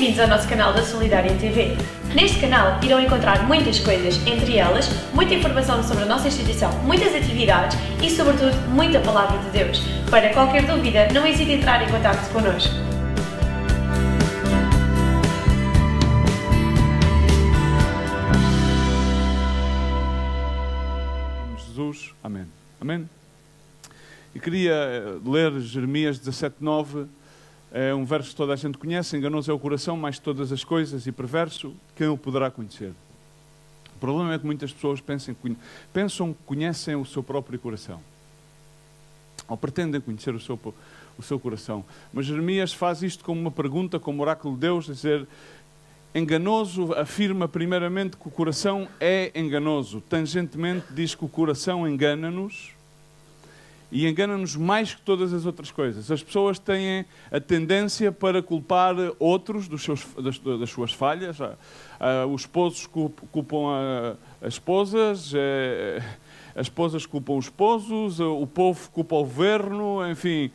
Bem-vindos ao nosso canal da Solidária TV. Neste canal irão encontrar muitas coisas, entre elas, muita informação sobre a nossa instituição, muitas atividades e, sobretudo, muita Palavra de Deus. Para qualquer dúvida, não hesite em entrar em contacto connosco. Jesus, amém. Amém? E queria ler Jeremias 17:9. É um verso que toda a gente conhece: enganoso é o coração mais de todas as coisas e perverso, quem o poderá conhecer? O problema é que muitas pessoas pensam que conhecem o seu próprio coração, ou pretendem conhecer o seu coração. Mas Jeremias faz isto como uma pergunta, como oráculo de Deus, dizer: enganoso afirma primeiramente que o coração é enganoso, tangentemente diz que o coração engana-nos, e engana-nos mais que todas as outras coisas. As pessoas têm a tendência para culpar outros das suas falhas. Os esposos culpam as esposas, as esposas culpam os esposos, o povo culpa o governo, enfim.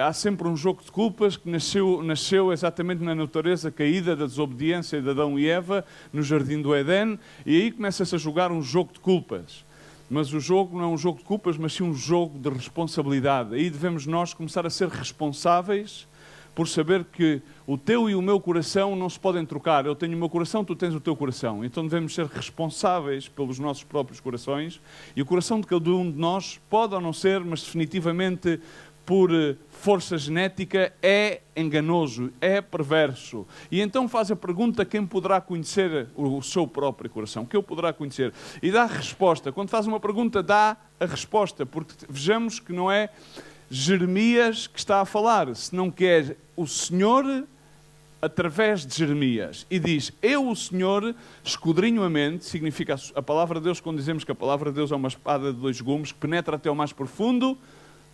Há sempre um jogo de culpas que nasceu exatamente na natureza caída da desobediência de Adão e Eva, no jardim do Éden, e aí começa-se a jogar um jogo de culpas. Mas o jogo não é um jogo de culpas, mas sim um jogo de responsabilidade. Aí devemos nós começar a ser responsáveis por saber que o teu e o meu coração não se podem trocar. Eu tenho o meu coração, tu tens o teu coração. Então devemos ser responsáveis pelos nossos próprios corações. E o coração de cada um de nós pode ou não ser, mas definitivamente por força genética é enganoso, é perverso. E então faz a pergunta: quem poderá conhecer o seu próprio coração? Quem o poderá conhecer? E dá a resposta. Quando faz uma pergunta, dá a resposta, porque vejamos que não é Jeremias que está a falar, senão que é o Senhor através de Jeremias. E diz: eu, o Senhor, esquadrinho a mente. Significa a palavra de Deus, quando dizemos que a palavra de Deus é uma espada de dois gumes que penetra até o mais profundo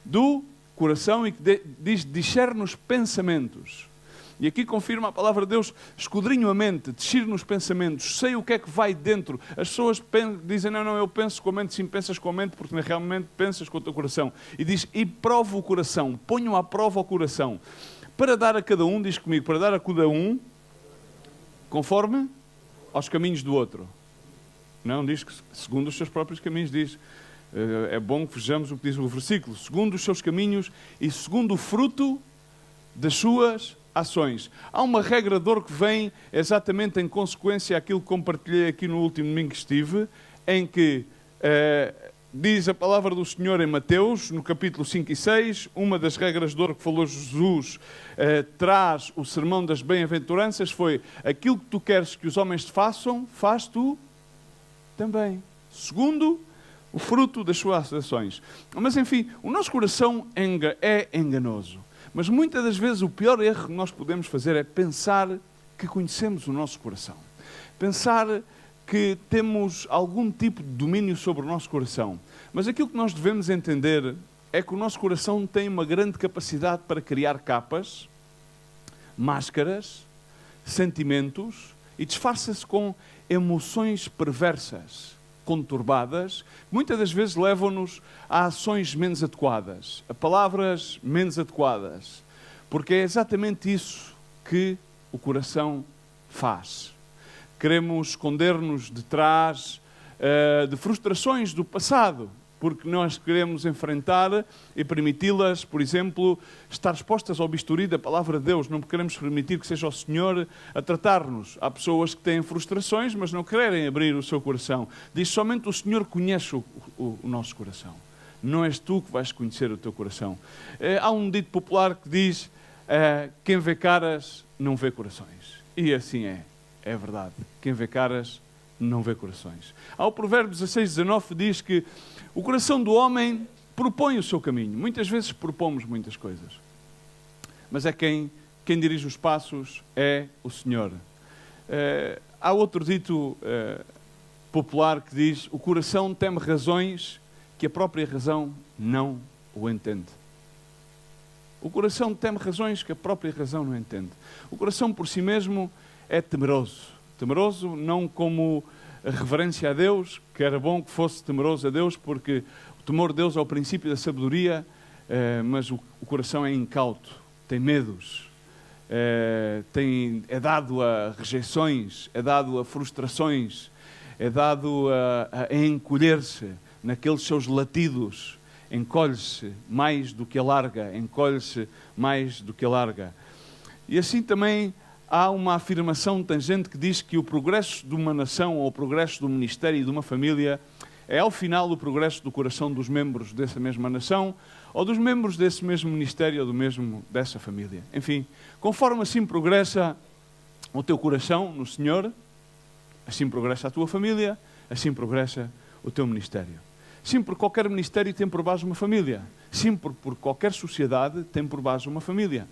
do coração e que discerne os pensamentos. E aqui confirma a palavra de Deus: esquadrinho a mente, discerne os pensamentos, sei o que é que vai dentro. As pessoas dizem: não, eu penso com a mente. Sim, pensas com a mente, porque realmente pensas com o teu coração. E diz: e provo o coração, ponho à prova o coração, para dar a cada um, diz comigo, para dar a cada um conforme aos caminhos do outro. Não diz que segundo os seus próprios caminhos, diz. É bom que vejamos o que diz o versículo: segundo os seus caminhos e segundo o fruto das suas ações. Há uma regra de ouro que vem exatamente em consequência àquilo que compartilhei aqui no último domingo que estive, em que diz a palavra do Senhor em Mateus, no capítulo 5 e 6, uma das regras de ouro que falou Jesus, traz o sermão das bem-aventuranças, foi: aquilo que tu queres que os homens te façam, faz tu também, segundo o fruto das suas ações. Mas enfim, o nosso coração é enganoso. Mas muitas das vezes o pior erro que nós podemos fazer é pensar que conhecemos o nosso coração. Pensar que temos algum tipo de domínio sobre o nosso coração. Mas aquilo que nós devemos entender é que o nosso coração tem uma grande capacidade para criar capas, máscaras, sentimentos, e disfarça-se com emoções perversas, conturbadas, muitas das vezes levam-nos a ações menos adequadas, a palavras menos adequadas, porque é exatamente isso que o coração faz. Queremos esconder-nos detrás de frustrações do passado, porque nós queremos enfrentar e permiti-las, por exemplo, estar expostas ao bisturi da palavra de Deus. Não queremos permitir que seja o Senhor a tratar-nos. Há pessoas que têm frustrações, mas não querem abrir o seu coração. Diz: somente o Senhor conhece o nosso coração. Não és tu que vais conhecer o teu coração. Há um dito popular que diz: quem vê caras não vê corações. E assim é verdade. Quem vê caras não vê corações. Há o Provérbios 16:19 diz que o coração do homem propõe o seu caminho. Muitas vezes propomos muitas coisas. Mas é quem dirige os passos é o Senhor. Há outro dito popular que diz: o coração teme razões que a própria razão não o entende. O coração teme razões que a própria razão não entende. O coração por si mesmo é temeroso. Temeroso não como a reverência a Deus, que era bom que fosse temeroso a Deus, porque o temor de Deus é o princípio da sabedoria, mas o coração é incauto, tem medos. é dado a rejeições, é dado a frustrações, é dado a encolher-se naqueles seus latidos, encolhe-se mais do que alarga, encolhe-se mais do que alarga. E assim também há uma afirmação tangente que diz que o progresso de uma nação ou o progresso do ministério e de uma família é ao final o progresso do coração dos membros dessa mesma nação ou dos membros desse mesmo ministério ou dessa família. Enfim, conforme assim progressa o teu coração no Senhor, assim progressa a tua família, assim progressa o teu ministério. Sim, porque qualquer ministério tem por base uma família. Sim, por qualquer sociedade tem por base uma família.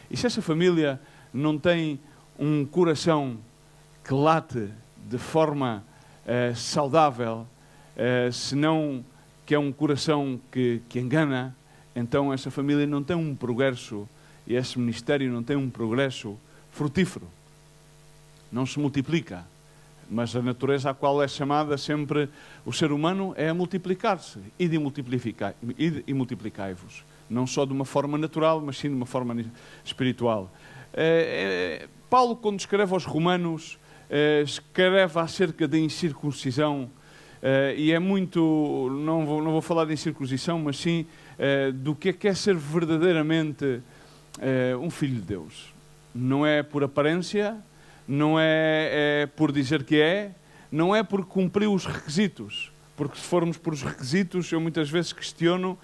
E se essa família não tem um coração que late de forma saudável, senão que é um coração que engana, então essa família não tem um progresso e esse ministério não tem um progresso frutífero. Não se multiplica. Mas a natureza à qual é chamada sempre o ser humano é a multiplicar-se. E multiplicai-vos. Não só de uma forma natural, mas sim de uma forma espiritual. Paulo, quando escreve aos Romanos, escreve acerca da incircuncisão, e é muito, não vou falar de incircuncisão, mas sim do que é ser verdadeiramente um filho de Deus. Não é por aparência, não é por dizer que é, não é por cumprir os requisitos, porque se formos por os requisitos, eu muitas vezes questiono,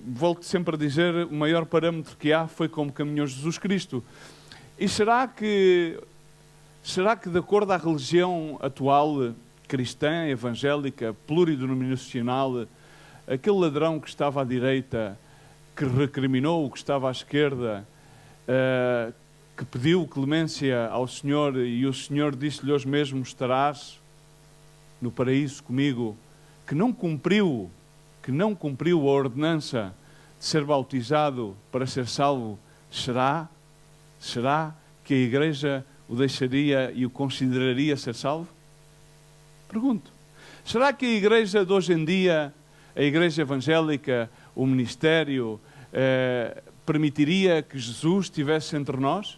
volto sempre a dizer, o maior parâmetro que há foi como caminhou Jesus Cristo. E será que de acordo à religião atual, cristã, evangélica, pluridenominacional, aquele ladrão que estava à direita, que recriminou o que estava à esquerda, que pediu clemência ao Senhor e o Senhor disse-lhe hoje mesmo estarás no paraíso comigo, que não cumpriu a ordenança de ser bautizado para ser salvo, será que a Igreja o deixaria e o consideraria ser salvo? Pergunto. Será que a Igreja de hoje em dia, a Igreja evangélica, o ministério, permitiria que Jesus estivesse entre nós?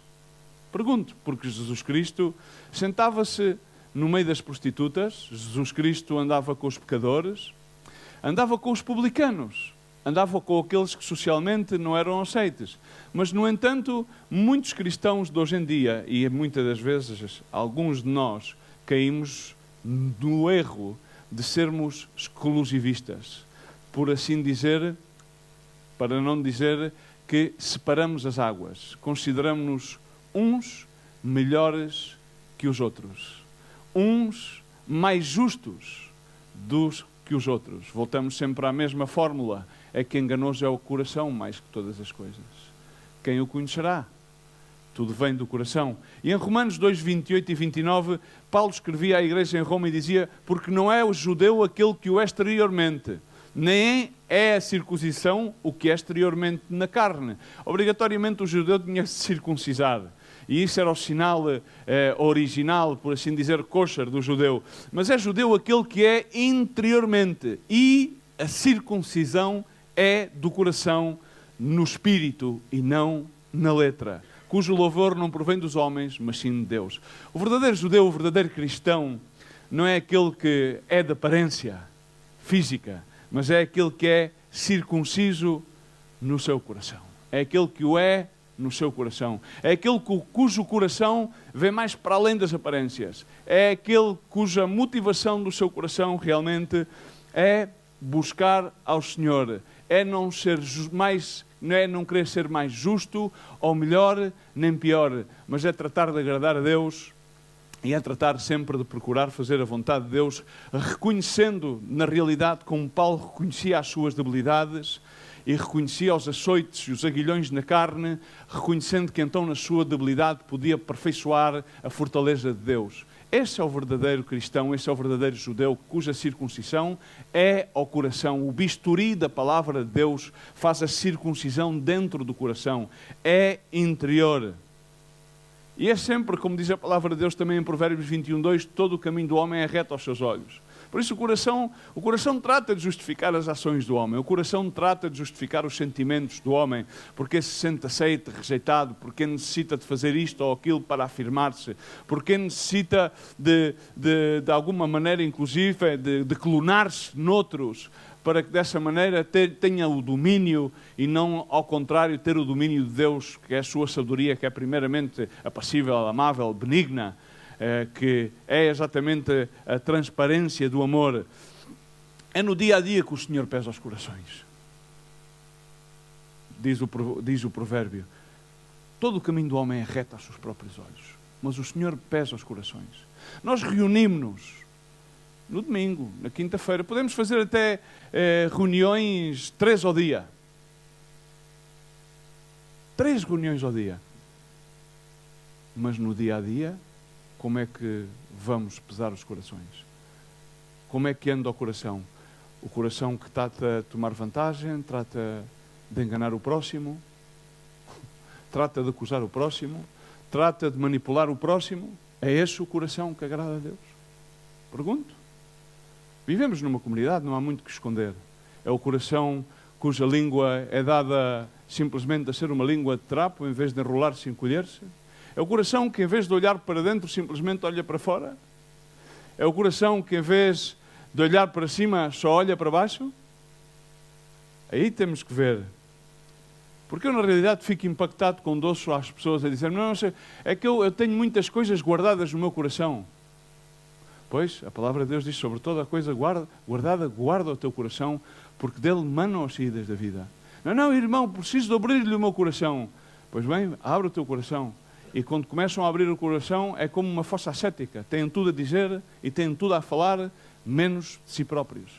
Pergunto, porque Jesus Cristo sentava-se no meio das prostitutas, Jesus Cristo andava com os pecadores, andava com os publicanos, andava com aqueles que socialmente não eram aceites. Mas, no entanto, muitos cristãos de hoje em dia, e muitas das vezes alguns de nós, caímos no erro de sermos exclusivistas. Por assim dizer, para não dizer que separamos as águas, consideramos-nos uns melhores que os outros, uns mais justos que os outros. Voltamos sempre à mesma fórmula, é que enganoso é o coração mais que todas as coisas. Quem o conhecerá? Tudo vem do coração. E em Romanos 2, 28 e 29, Paulo escrevia à igreja em Roma e dizia: porque não é o judeu aquele que o é exteriormente, nem é a circuncisão o que é exteriormente na carne. Obrigatoriamente o judeu tinha que se circuncisar. E isso era o sinal original, por assim dizer, kosher do judeu. Mas é judeu aquele que é interiormente. E a circuncisão é do coração, no espírito e não na letra. Cujo louvor não provém dos homens, mas sim de Deus. O verdadeiro judeu, o verdadeiro cristão, não é aquele que é de aparência física, mas é aquele que é circunciso no seu coração. É aquele que o é no seu coração. É aquele cujo coração vê mais para além das aparências. É aquele cuja motivação do seu coração realmente é buscar ao Senhor. É não querer ser mais justo ou melhor nem pior, mas é tratar de agradar a Deus e é tratar sempre de procurar fazer a vontade de Deus, reconhecendo na realidade como Paulo reconhecia as suas debilidades e reconhecia os açoites e os aguilhões na carne, reconhecendo que então na sua debilidade podia aperfeiçoar a fortaleza de Deus. Esse é o verdadeiro cristão, esse é o verdadeiro judeu, cuja circuncisão é ao coração. O bisturi da palavra de Deus faz a circuncisão dentro do coração. É interior. E é sempre, como diz a palavra de Deus também em Provérbios 21:2, todo o caminho do homem é reto aos seus olhos. Por isso o coração trata de justificar as ações do homem, o coração trata de justificar os sentimentos do homem, porque se sente aceito, rejeitado, porque necessita de fazer isto ou aquilo para afirmar-se, porque necessita de alguma maneira, inclusive, de clonar-se noutros, para que dessa maneira tenha o domínio e não, ao contrário, ter o domínio de Deus, que é a sua sabedoria, que é primeiramente apassível, amável, benigna, que é exatamente a transparência do amor. É no dia a dia que o Senhor pesa os corações. Diz o provérbio: todo o caminho do homem é reto aos seus próprios olhos, mas o Senhor pesa os corações. Nós reunimos-nos no domingo, na quinta-feira, podemos fazer até reuniões 3 ao dia. 3 reuniões ao dia. Mas no dia a dia, como é que vamos pesar os corações? Como é que anda o coração? O coração que trata de tomar vantagem, trata de enganar o próximo, trata de acusar o próximo, trata de manipular o próximo. É esse o coração que agrada a Deus? Pergunto. Vivemos numa comunidade, não há muito que esconder. É o coração cuja língua é dada simplesmente a ser uma língua de trapo, em vez de enrolar-se e encolher-se. É o coração que, em vez de olhar para dentro, simplesmente olha para fora. É o coração que, em vez de olhar para cima, só olha para baixo. Aí temos que ver. Porque eu, na realidade, fico impactado com doço às pessoas a dizer: não sei, é que eu tenho muitas coisas guardadas no meu coração. Pois, a palavra de Deus diz: sobre toda a coisa guardada, guarda o teu coração, porque dele manam as saídas da vida. Não, irmão, preciso de abrir-lhe o meu coração. Pois bem, abre o teu coração. E quando começam a abrir o coração, é como uma fossa ascética. Têm tudo a dizer e têm tudo a falar, menos de si próprios.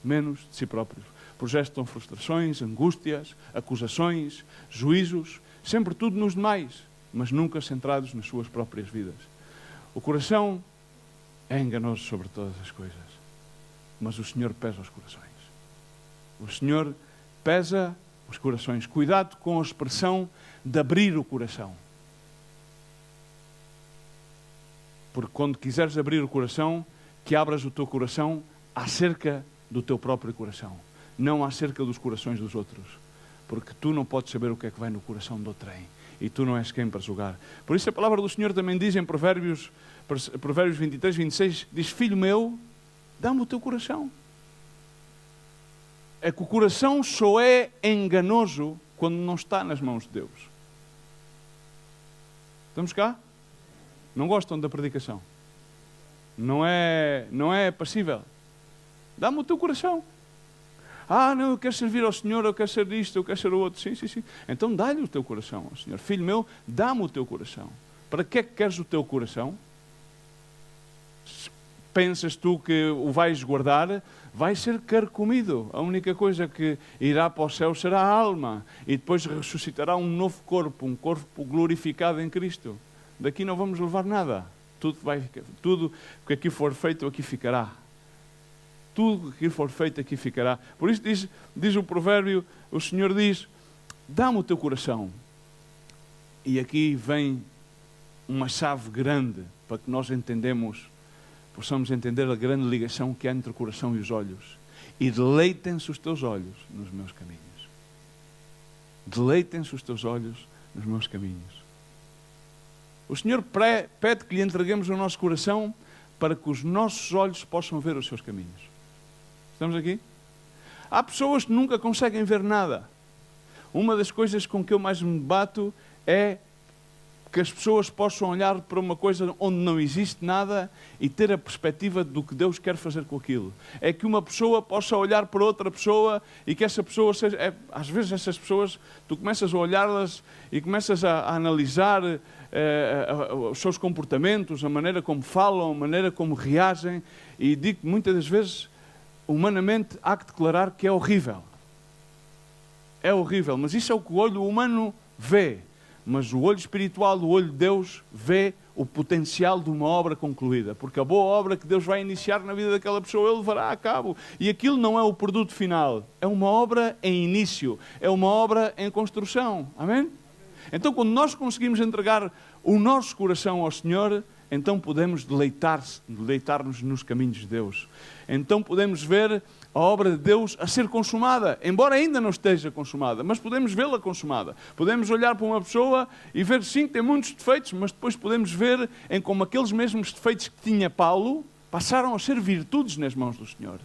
Menos de si próprios. Projetam frustrações, angústias, acusações, juízos, sempre tudo nos demais, mas nunca centrados nas suas próprias vidas. O coração é enganoso sobre todas as coisas, mas o Senhor pesa os corações. O Senhor pesa os corações. Cuidado com a expressão de abrir o coração. Porque quando quiseres abrir o coração, que abras o teu coração acerca do teu próprio coração, não acerca dos corações dos outros. Porque tu não podes saber o que é que vai no coração do outrem. E tu não és quem para julgar. Por isso a palavra do Senhor também diz em Provérbios 23, 26, diz: filho meu, dá-me o teu coração. É que o coração só é enganoso quando não está nas mãos de Deus. Estamos cá? Não gostam da predicação? Não é passível? Dá-me o teu coração. Não, eu quero servir ao Senhor, eu quero ser isto, eu quero ser o outro. Sim. Então dá-lhe o teu coração ao Senhor. Filho meu, dá-me o teu coração. Para que é que queres o teu coração? Pensas tu que o vais guardar? Vai ser carcomido. A única coisa que irá para o céu será a alma. E depois ressuscitará um novo corpo, um corpo glorificado em Cristo. Daqui não vamos levar nada. Tudo que aqui for feito, aqui ficará. Tudo que for feito aqui ficará. Por isso diz o provérbio, o Senhor diz: dá-me o teu coração. E aqui vem uma chave grande para que nós possamos entender a grande ligação que há entre o coração e os olhos. E deleitem-se os teus olhos nos meus caminhos. Deleitem-se os teus olhos nos meus caminhos. O Senhor pede que lhe entreguemos o nosso coração para que os nossos olhos possam ver os seus caminhos. Estamos aqui? Há pessoas que nunca conseguem ver nada. Uma das coisas com que eu mais me bato é que as pessoas possam olhar para uma coisa onde não existe nada e ter a perspectiva do que Deus quer fazer com aquilo. É que uma pessoa possa olhar para outra pessoa e que essa pessoa seja... às vezes essas pessoas, tu começas a olhá-las e começas a analisar os seus comportamentos, a maneira como falam, a maneira como reagem, e digo que muitas das vezes, humanamente, há que declarar que é horrível. É horrível, mas isso é o que o olho humano vê. Mas o olho espiritual, o olho de Deus, vê o potencial de uma obra concluída. Porque a boa obra que Deus vai iniciar na vida daquela pessoa, Ele levará a cabo. E aquilo não é o produto final. É uma obra em início. É uma obra em construção. Amém? Então, quando nós conseguimos entregar o nosso coração ao Senhor, então podemos deleitar-nos nos caminhos de Deus. Então podemos ver a obra de Deus a ser consumada, embora ainda não esteja consumada, mas podemos vê-la consumada. Podemos olhar para uma pessoa e ver, sim, tem muitos defeitos, mas depois podemos ver em como aqueles mesmos defeitos que tinha Paulo passaram a ser virtudes nas mãos do Senhor.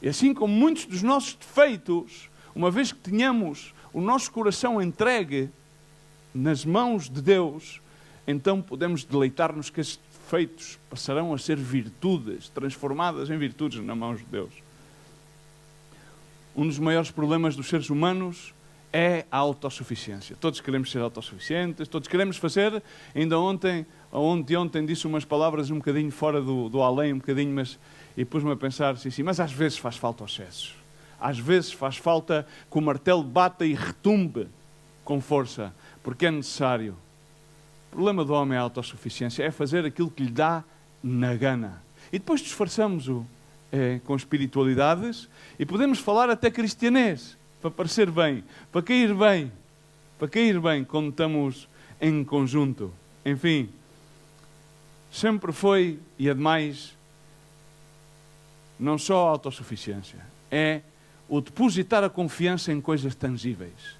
E assim como muitos dos nossos defeitos, uma vez que tenhamos o nosso coração entregue nas mãos de Deus, então podemos deleitar-nos que esses defeitos passarão a ser virtudes, transformadas em virtudes nas mãos de Deus. Um dos maiores problemas dos seres humanos é a autossuficiência. Todos queremos ser autossuficientes, todos queremos fazer. Ainda ontem disse umas palavras um bocadinho fora do além, um bocadinho, mas... E pus-me a pensar assim, mas às vezes faz falta o excesso. Às vezes faz falta que o martelo bata e retumbe com força, porque é necessário. O problema do homem é a autossuficiência, é fazer aquilo que lhe dá na gana. E depois disfarçamos-o com espiritualidades e podemos falar até cristianês, para parecer bem, para cair bem quando estamos em conjunto. Enfim, sempre foi, e ademais, não só a autossuficiência, é o depositar a confiança em coisas tangíveis.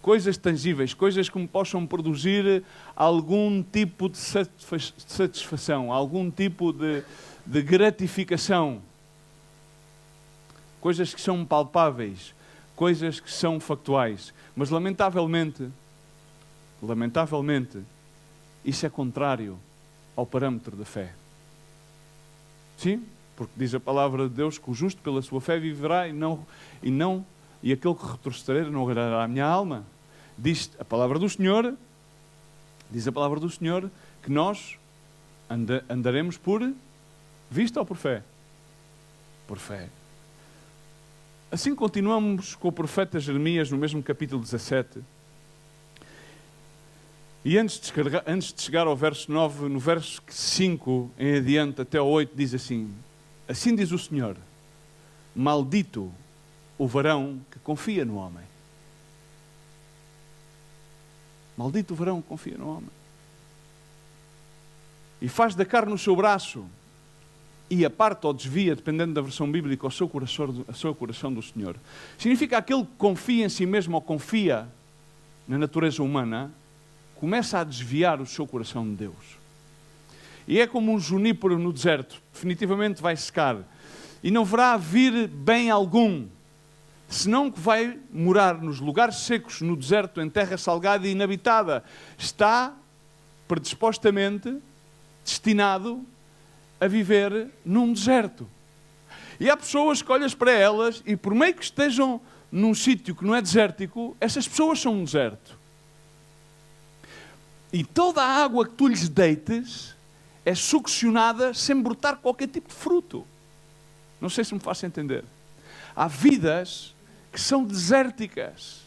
Coisas tangíveis, coisas que me possam produzir algum tipo de satisfação, algum tipo de gratificação. Coisas que são palpáveis, coisas que são factuais. Mas lamentavelmente, isso é contrário ao parâmetro da fé. Sim, porque diz a palavra de Deus que o justo pela sua fé viverá e aquele que retroceder não agradará a minha alma. Diz a palavra do Senhor que nós andaremos por vista ou por fé? Por fé. Assim continuamos com o profeta Jeremias no mesmo capítulo 17. E antes de chegar ao verso 9, no verso 5 em adiante até ao 8, diz assim: assim diz o Senhor, maldito o varão que confia no homem. Maldito o varão que confia no homem. E faz da carne o seu braço e aparta ou desvia, dependendo da versão bíblica, o seu coração do Senhor. Significa aquele que confia em si mesmo ou confia na natureza humana, começa a desviar o seu coração de Deus. E é como um junípero no deserto, definitivamente vai secar. E não verá vir bem algum, senão que vai morar nos lugares secos, no deserto, em terra salgada e inabitada. Está predispostamente destinado a viver num deserto. E há pessoas que olhas para elas e por meio que estejam num sítio que não é desértico, essas pessoas são um deserto. E toda a água que tu lhes deites é succionada sem brotar qualquer tipo de fruto. Não sei se me faço entender. Há vidas que são desérticas.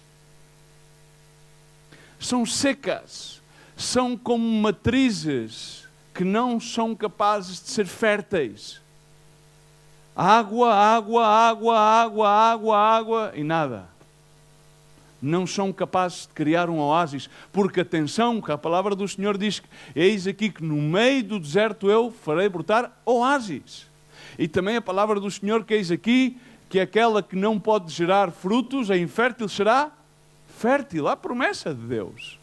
São secas. São como matrizes que não são capazes de ser férteis. Água e nada. Não são capazes de criar um oásis, porque atenção, que a palavra do Senhor diz que eis aqui que no meio do deserto eu farei brotar oásis. E também a palavra do Senhor que eis aqui, que aquela que não pode gerar frutos, a infértil será fértil. Há promessa de Deus.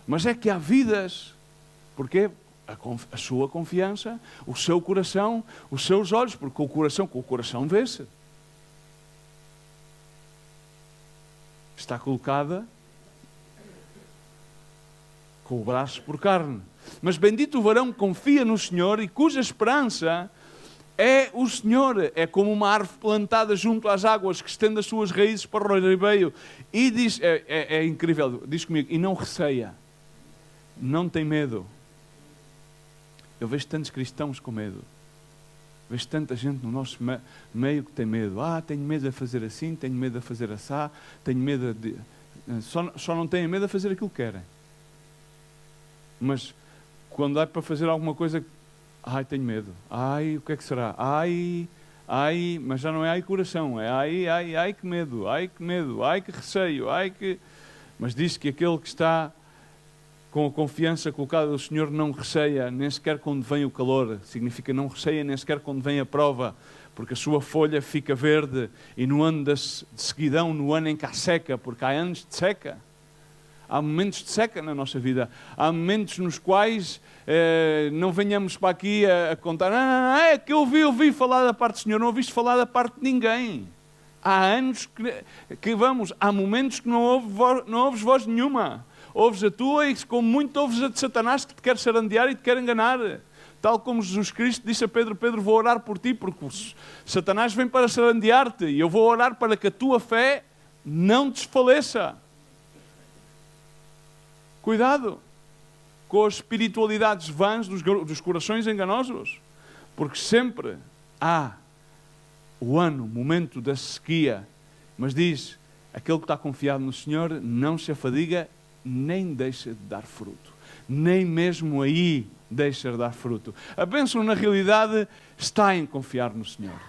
Mas é que há vidas, porque a sua confiança, o seu coração, os seus olhos, porque com o coração vê-se. Está colocada com o braço por carne. Mas bendito o varão que confia no Senhor e cuja esperança é o Senhor. É como uma árvore plantada junto às águas que estende as suas raízes para o ribeiro. E diz, é incrível, diz comigo, e não receia, não tem medo. Eu vejo tantos cristãos com medo. Vejo tanta gente no nosso meio que tem medo. Tenho medo de fazer assim, tenho medo de fazer assá, tenho medo de... Só não têm medo de fazer aquilo que querem. Mas quando é para fazer alguma coisa, tenho medo. O que é que será? Mas já não é coração, é que medo, que receio, que... Mas diz que aquele que está com a confiança colocada no Senhor, não receia, nem sequer quando vem o calor. Significa não receia, nem sequer quando vem a prova, porque a sua folha fica verde. E no ano de seguidão, no ano em que há seca, porque há anos de seca. Há momentos de seca na nossa vida. Há momentos nos quais não venhamos para aqui a contar. Não, é que eu ouvi falar da parte do Senhor. Não ouviste falar da parte de ninguém. Há anos há momentos que não ouves voz nenhuma. Ouves a tua e como muito ouves a de Satanás que te quer sarandear e te quer enganar. Tal como Jesus Cristo disse a Pedro, Pedro, vou orar por ti, porque Satanás vem para sarandear-te. E eu vou orar para que a tua fé não desfaleça. Cuidado com as espiritualidades vãs dos corações enganosos, porque sempre há o momento da sequia, mas diz, aquele que está confiado no Senhor não se afadiga, nem deixa de dar fruto. Nem mesmo aí deixa de dar fruto. A bênção, na realidade, está em confiar no Senhor.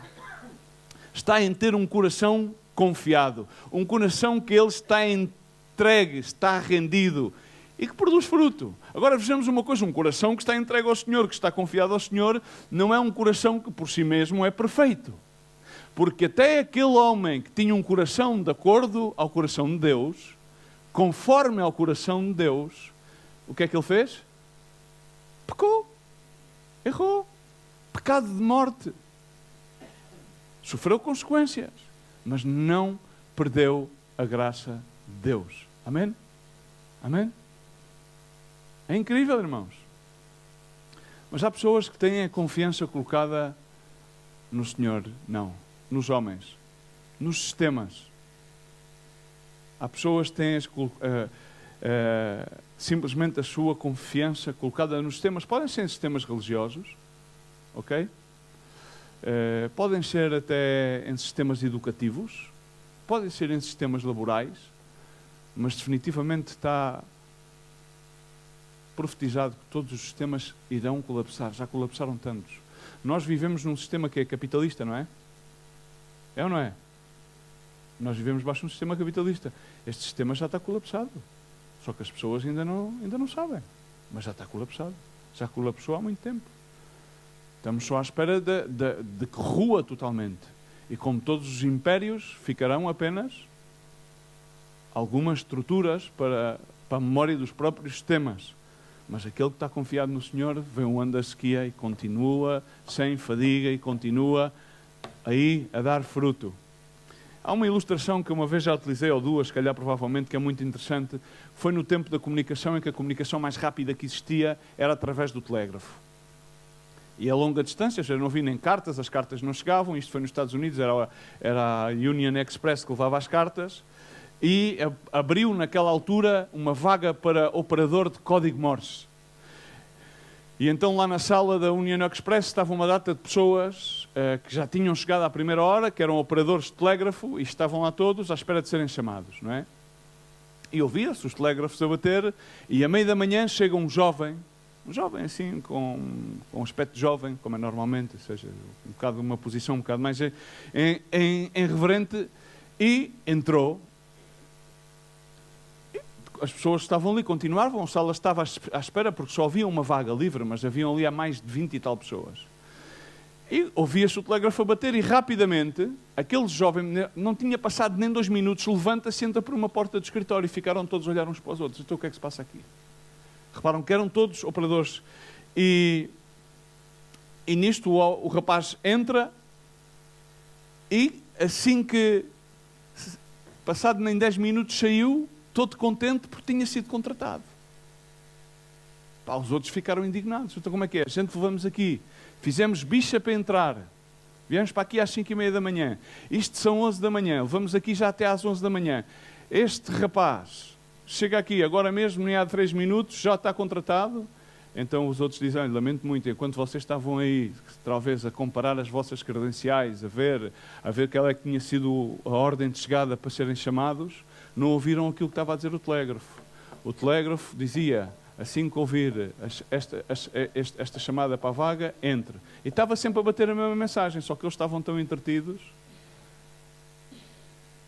Está em ter um coração confiado. Um coração que Ele está entregue, está rendido e que produz fruto. Agora vejamos uma coisa, um coração que está entregue ao Senhor, que está confiado ao Senhor, não é um coração que por si mesmo é perfeito. Porque até aquele homem que tinha um coração de acordo ao coração de Deus, conforme ao coração de Deus, o que é que ele fez? Pecou. Errou. Pecado de morte. Sofreu consequências, mas não perdeu a graça de Deus. Amém? Amém? É incrível, irmãos. Mas há pessoas que têm a confiança colocada no Senhor, não. Nos homens. Nos sistemas. Há pessoas que têm simplesmente a sua confiança colocada nos sistemas. Podem ser sistemas religiosos, ok? Podem ser até em sistemas educativos, podem ser em sistemas laborais, mas definitivamente está profetizado que todos os sistemas irão colapsar. Já colapsaram tantos. Nós vivemos num sistema que é capitalista, não é? É ou não é? Nós vivemos baixo um sistema capitalista. Este sistema já está colapsado. Só que as pessoas ainda não sabem. Mas já está colapsado. Já colapsou há muito tempo. Estamos só à espera de que rua totalmente. E como todos os impérios, ficarão apenas algumas estruturas para a memória dos próprios sistemas. Mas aquele que está confiado no Senhor vê um ano da sequia e continua sem fadiga e continua aí a dar fruto. Há uma ilustração que uma vez já utilizei, ou duas, se calhar provavelmente, que é muito interessante. Foi no tempo da comunicação, em que a comunicação mais rápida que existia era através do telégrafo. E a longa distância, já não havia nem cartas, as cartas não chegavam. Isto foi nos Estados Unidos, era a Union Express que levava as cartas. E abriu naquela altura uma vaga para operador de código Morse. E então lá na sala da Union Express estava uma data de pessoas que já tinham chegado à primeira hora, que eram operadores de telégrafo, e estavam lá todos à espera de serem chamados, não é? E ouvia-se os telégrafos a bater, e à meia da manhã chega um jovem assim, com um aspecto jovem, como é normalmente, ou seja, um bocado uma posição um bocado mais irreverente, e entrou. As pessoas estavam ali, continuavam, a sala estava à espera, porque só havia uma vaga livre, mas haviam ali há mais de 20 e tal pessoas. E ouvia-se o telégrafo a bater e rapidamente, aquele jovem, não tinha passado nem 2 minutos, levanta-se e entra por uma porta do escritório e ficaram todos a olhar uns para os outros. Então o que é que se passa aqui? Reparam que eram todos operadores. E nisto o rapaz entra e assim que, passado nem 10 minutos, saiu, todo contente porque tinha sido contratado. Pá, os outros ficaram indignados. Então como é que é? A gente levamos aqui, fizemos bicha para entrar, viemos para aqui às 5h30 da manhã, isto são 11 da manhã, levamos aqui já até às 11 da manhã. Este rapaz chega aqui agora mesmo, nem há 3 minutos, já está contratado. Então os outros dizem, lamento muito, enquanto vocês estavam aí, talvez a comparar as vossas credenciais, a ver qual é que tinha sido a ordem de chegada para serem chamados, não ouviram aquilo que estava a dizer o telégrafo. O telégrafo dizia, assim que ouvir esta chamada para a vaga, entre. E estava sempre a bater a mesma mensagem, só que eles estavam tão entretidos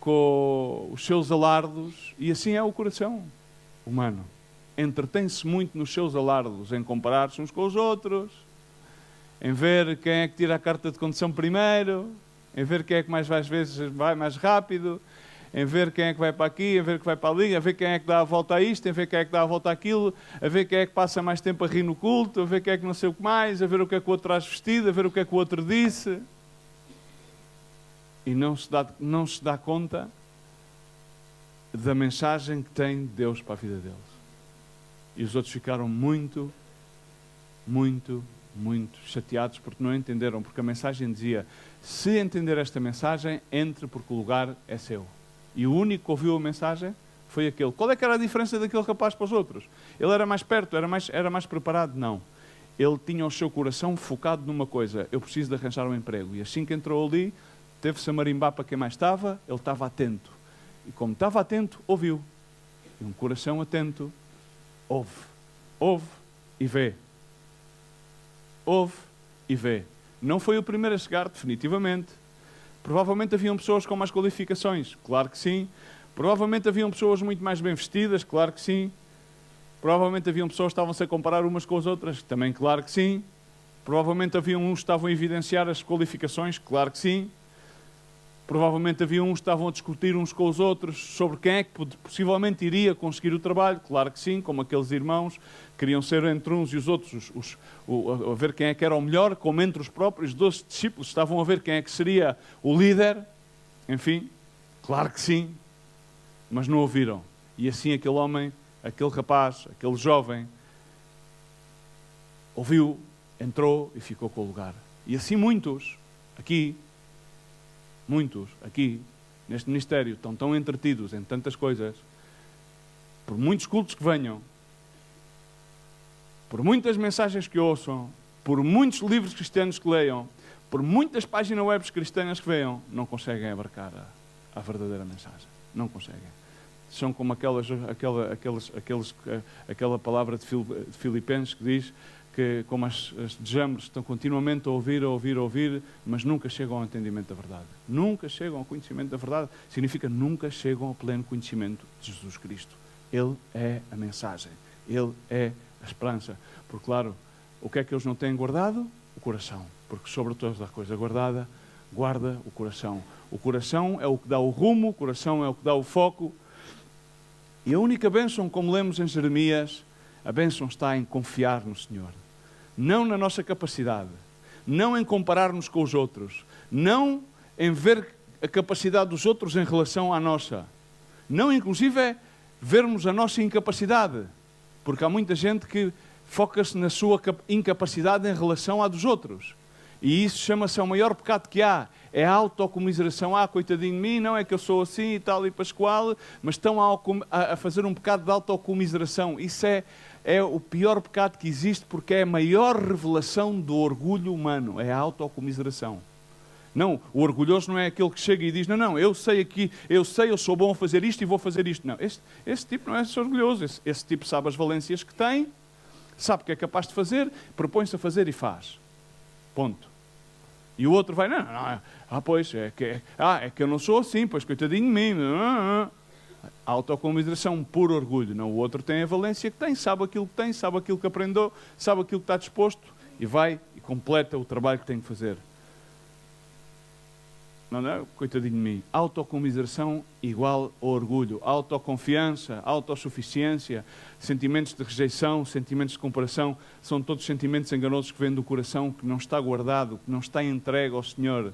com os seus alardos, e assim é o coração humano. entretém-se muito nos seus alardos, em comparar-se uns com os outros, em ver quem é que tira a carta de condução primeiro, em ver quem é que mais às vezes vai mais rápido, em ver quem é que vai para aqui, em ver quem é que vai para ali, a ver quem é que dá a volta a isto, em ver quem é que dá a volta àquilo, a ver quem é que passa mais tempo a rir no culto, a ver quem é que não sei o que mais, a ver o que é que o outro traz vestido, a ver o que é que o outro disse. E não se dá conta da mensagem que tem Deus para a vida deles. E os outros ficaram muito chateados porque não entenderam, porque a mensagem dizia: se entender esta mensagem, entre porque o lugar é seu. E o único que ouviu a mensagem foi aquele. Qual é que era a diferença daquele rapaz para os outros? Ele era mais perto, era mais preparado? Não. Ele tinha o seu coração focado numa coisa: eu preciso de arranjar um emprego. E assim que entrou ali, teve-se a marimbar para quem mais estava, ele estava atento. E como estava atento, ouviu. E um coração atento ouve e vê. Ouve e vê. Não foi o primeiro a chegar, definitivamente. Provavelmente haviam pessoas com mais qualificações, claro que sim. Provavelmente haviam pessoas muito mais bem vestidas, claro que sim. Provavelmente haviam pessoas que estavam-se a comparar umas com as outras, também claro que sim. Provavelmente haviam uns que estavam a evidenciar as qualificações, claro que sim. Provavelmente havia uns que estavam a discutir uns com os outros sobre quem é que possivelmente iria conseguir o trabalho. Claro que sim, como aqueles irmãos queriam ser entre uns e os outros, a ver quem é que era o melhor, como entre os próprios 12 discípulos estavam a ver quem é que seria o líder. Enfim, claro que sim, mas não ouviram. E assim aquele homem, aquele rapaz, aquele jovem, ouviu, entrou e ficou com o lugar. E assim muitos aqui, neste ministério, estão tão entretidos em tantas coisas, por muitos cultos que venham, por muitas mensagens que ouçam, por muitos livros cristianos que leiam, por muitas páginas web cristãs que vejam, não conseguem abarcar a verdadeira mensagem. Não conseguem. São como aquela palavra de Filipenses que diz que, como as de Jambres, estão continuamente a ouvir, mas nunca chegam ao entendimento da verdade. Nunca chegam ao conhecimento da verdade. Significa nunca chegam ao pleno conhecimento de Jesus Cristo. Ele é a mensagem. Ele é a esperança. Porque, claro, o que é que eles não têm guardado? O coração. Porque sobre toda a coisa guardada, guarda o coração. O coração é o que dá o rumo, o coração é o que dá o foco. E a única bênção, como lemos em Jeremias, a bênção está em confiar no Senhor. Não na nossa capacidade, não em comparar-nos com os outros, não em ver a capacidade dos outros em relação à nossa, não inclusive é vermos a nossa incapacidade, porque há muita gente que foca-se na sua incapacidade em relação à dos outros, e isso chama-se o maior pecado que há, é a autocomiseração. Coitadinho de mim, não é que eu sou assim e tal e pascual, mas estão a fazer um pecado de autocomiseração. Isso é o pior pecado que existe, porque é a maior revelação do orgulho humano, é a autocomiseração. Não, o orgulhoso não é aquele que chega e diz: não, eu sou bom a fazer isto e vou fazer isto. Não, esse tipo não é orgulhoso, esse tipo sabe as valências que tem, sabe o que é capaz de fazer, propõe-se a fazer e faz. Ponto. E o outro vai: pois, é que eu não sou assim, pois coitadinho de mim. Autocomiseração por orgulho. Não, o outro tem a valência que tem, sabe aquilo que tem, sabe aquilo que aprendeu, sabe aquilo que está disposto e vai e completa o trabalho que tem que fazer. Não, coitadinho de mim. Autocomiseração igual ao orgulho. Autoconfiança, autossuficiência, sentimentos de rejeição, sentimentos de comparação, são todos sentimentos enganosos que vêm do coração, que não está guardado, que não está entregue ao Senhor,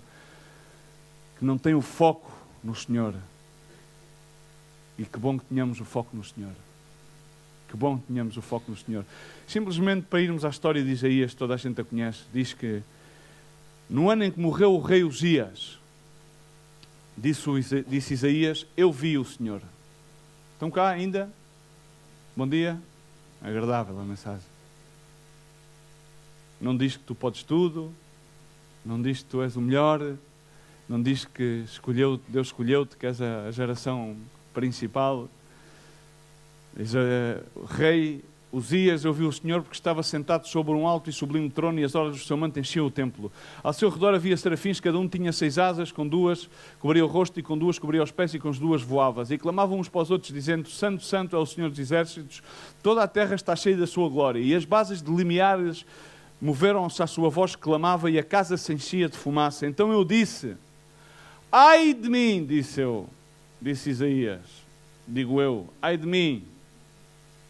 que não tem o foco no Senhor. E que bom que tenhamos o foco no Senhor. Que bom que tenhamos o foco no Senhor. Simplesmente para irmos à história de Isaías, toda a gente a conhece, diz no ano em que morreu o rei Uzias, disse Isaías: eu vi o Senhor. Estão cá ainda? Bom dia. Agradável a mensagem. Não diz que tu podes tudo, não diz que tu és o melhor, não diz que Deus escolheu-te, que és a geração principal. Diz: o rei Uzias ouviu o Senhor porque estava sentado sobre um alto e sublime trono e as horas do seu manto enchiam o templo. Ao seu redor havia serafins, cada um tinha 6 asas, com 2 cobria o rosto e com 2 cobria os pés e com as 2 voava. E clamavam uns para os outros dizendo: Santo, Santo é o Senhor dos Exércitos, toda a terra está cheia da sua glória. E as bases de limiares moveram-se à sua voz que clamava e a casa se enchia de fumaça. Então eu disse: ai de mim, disse Isaías, digo eu, ai de mim.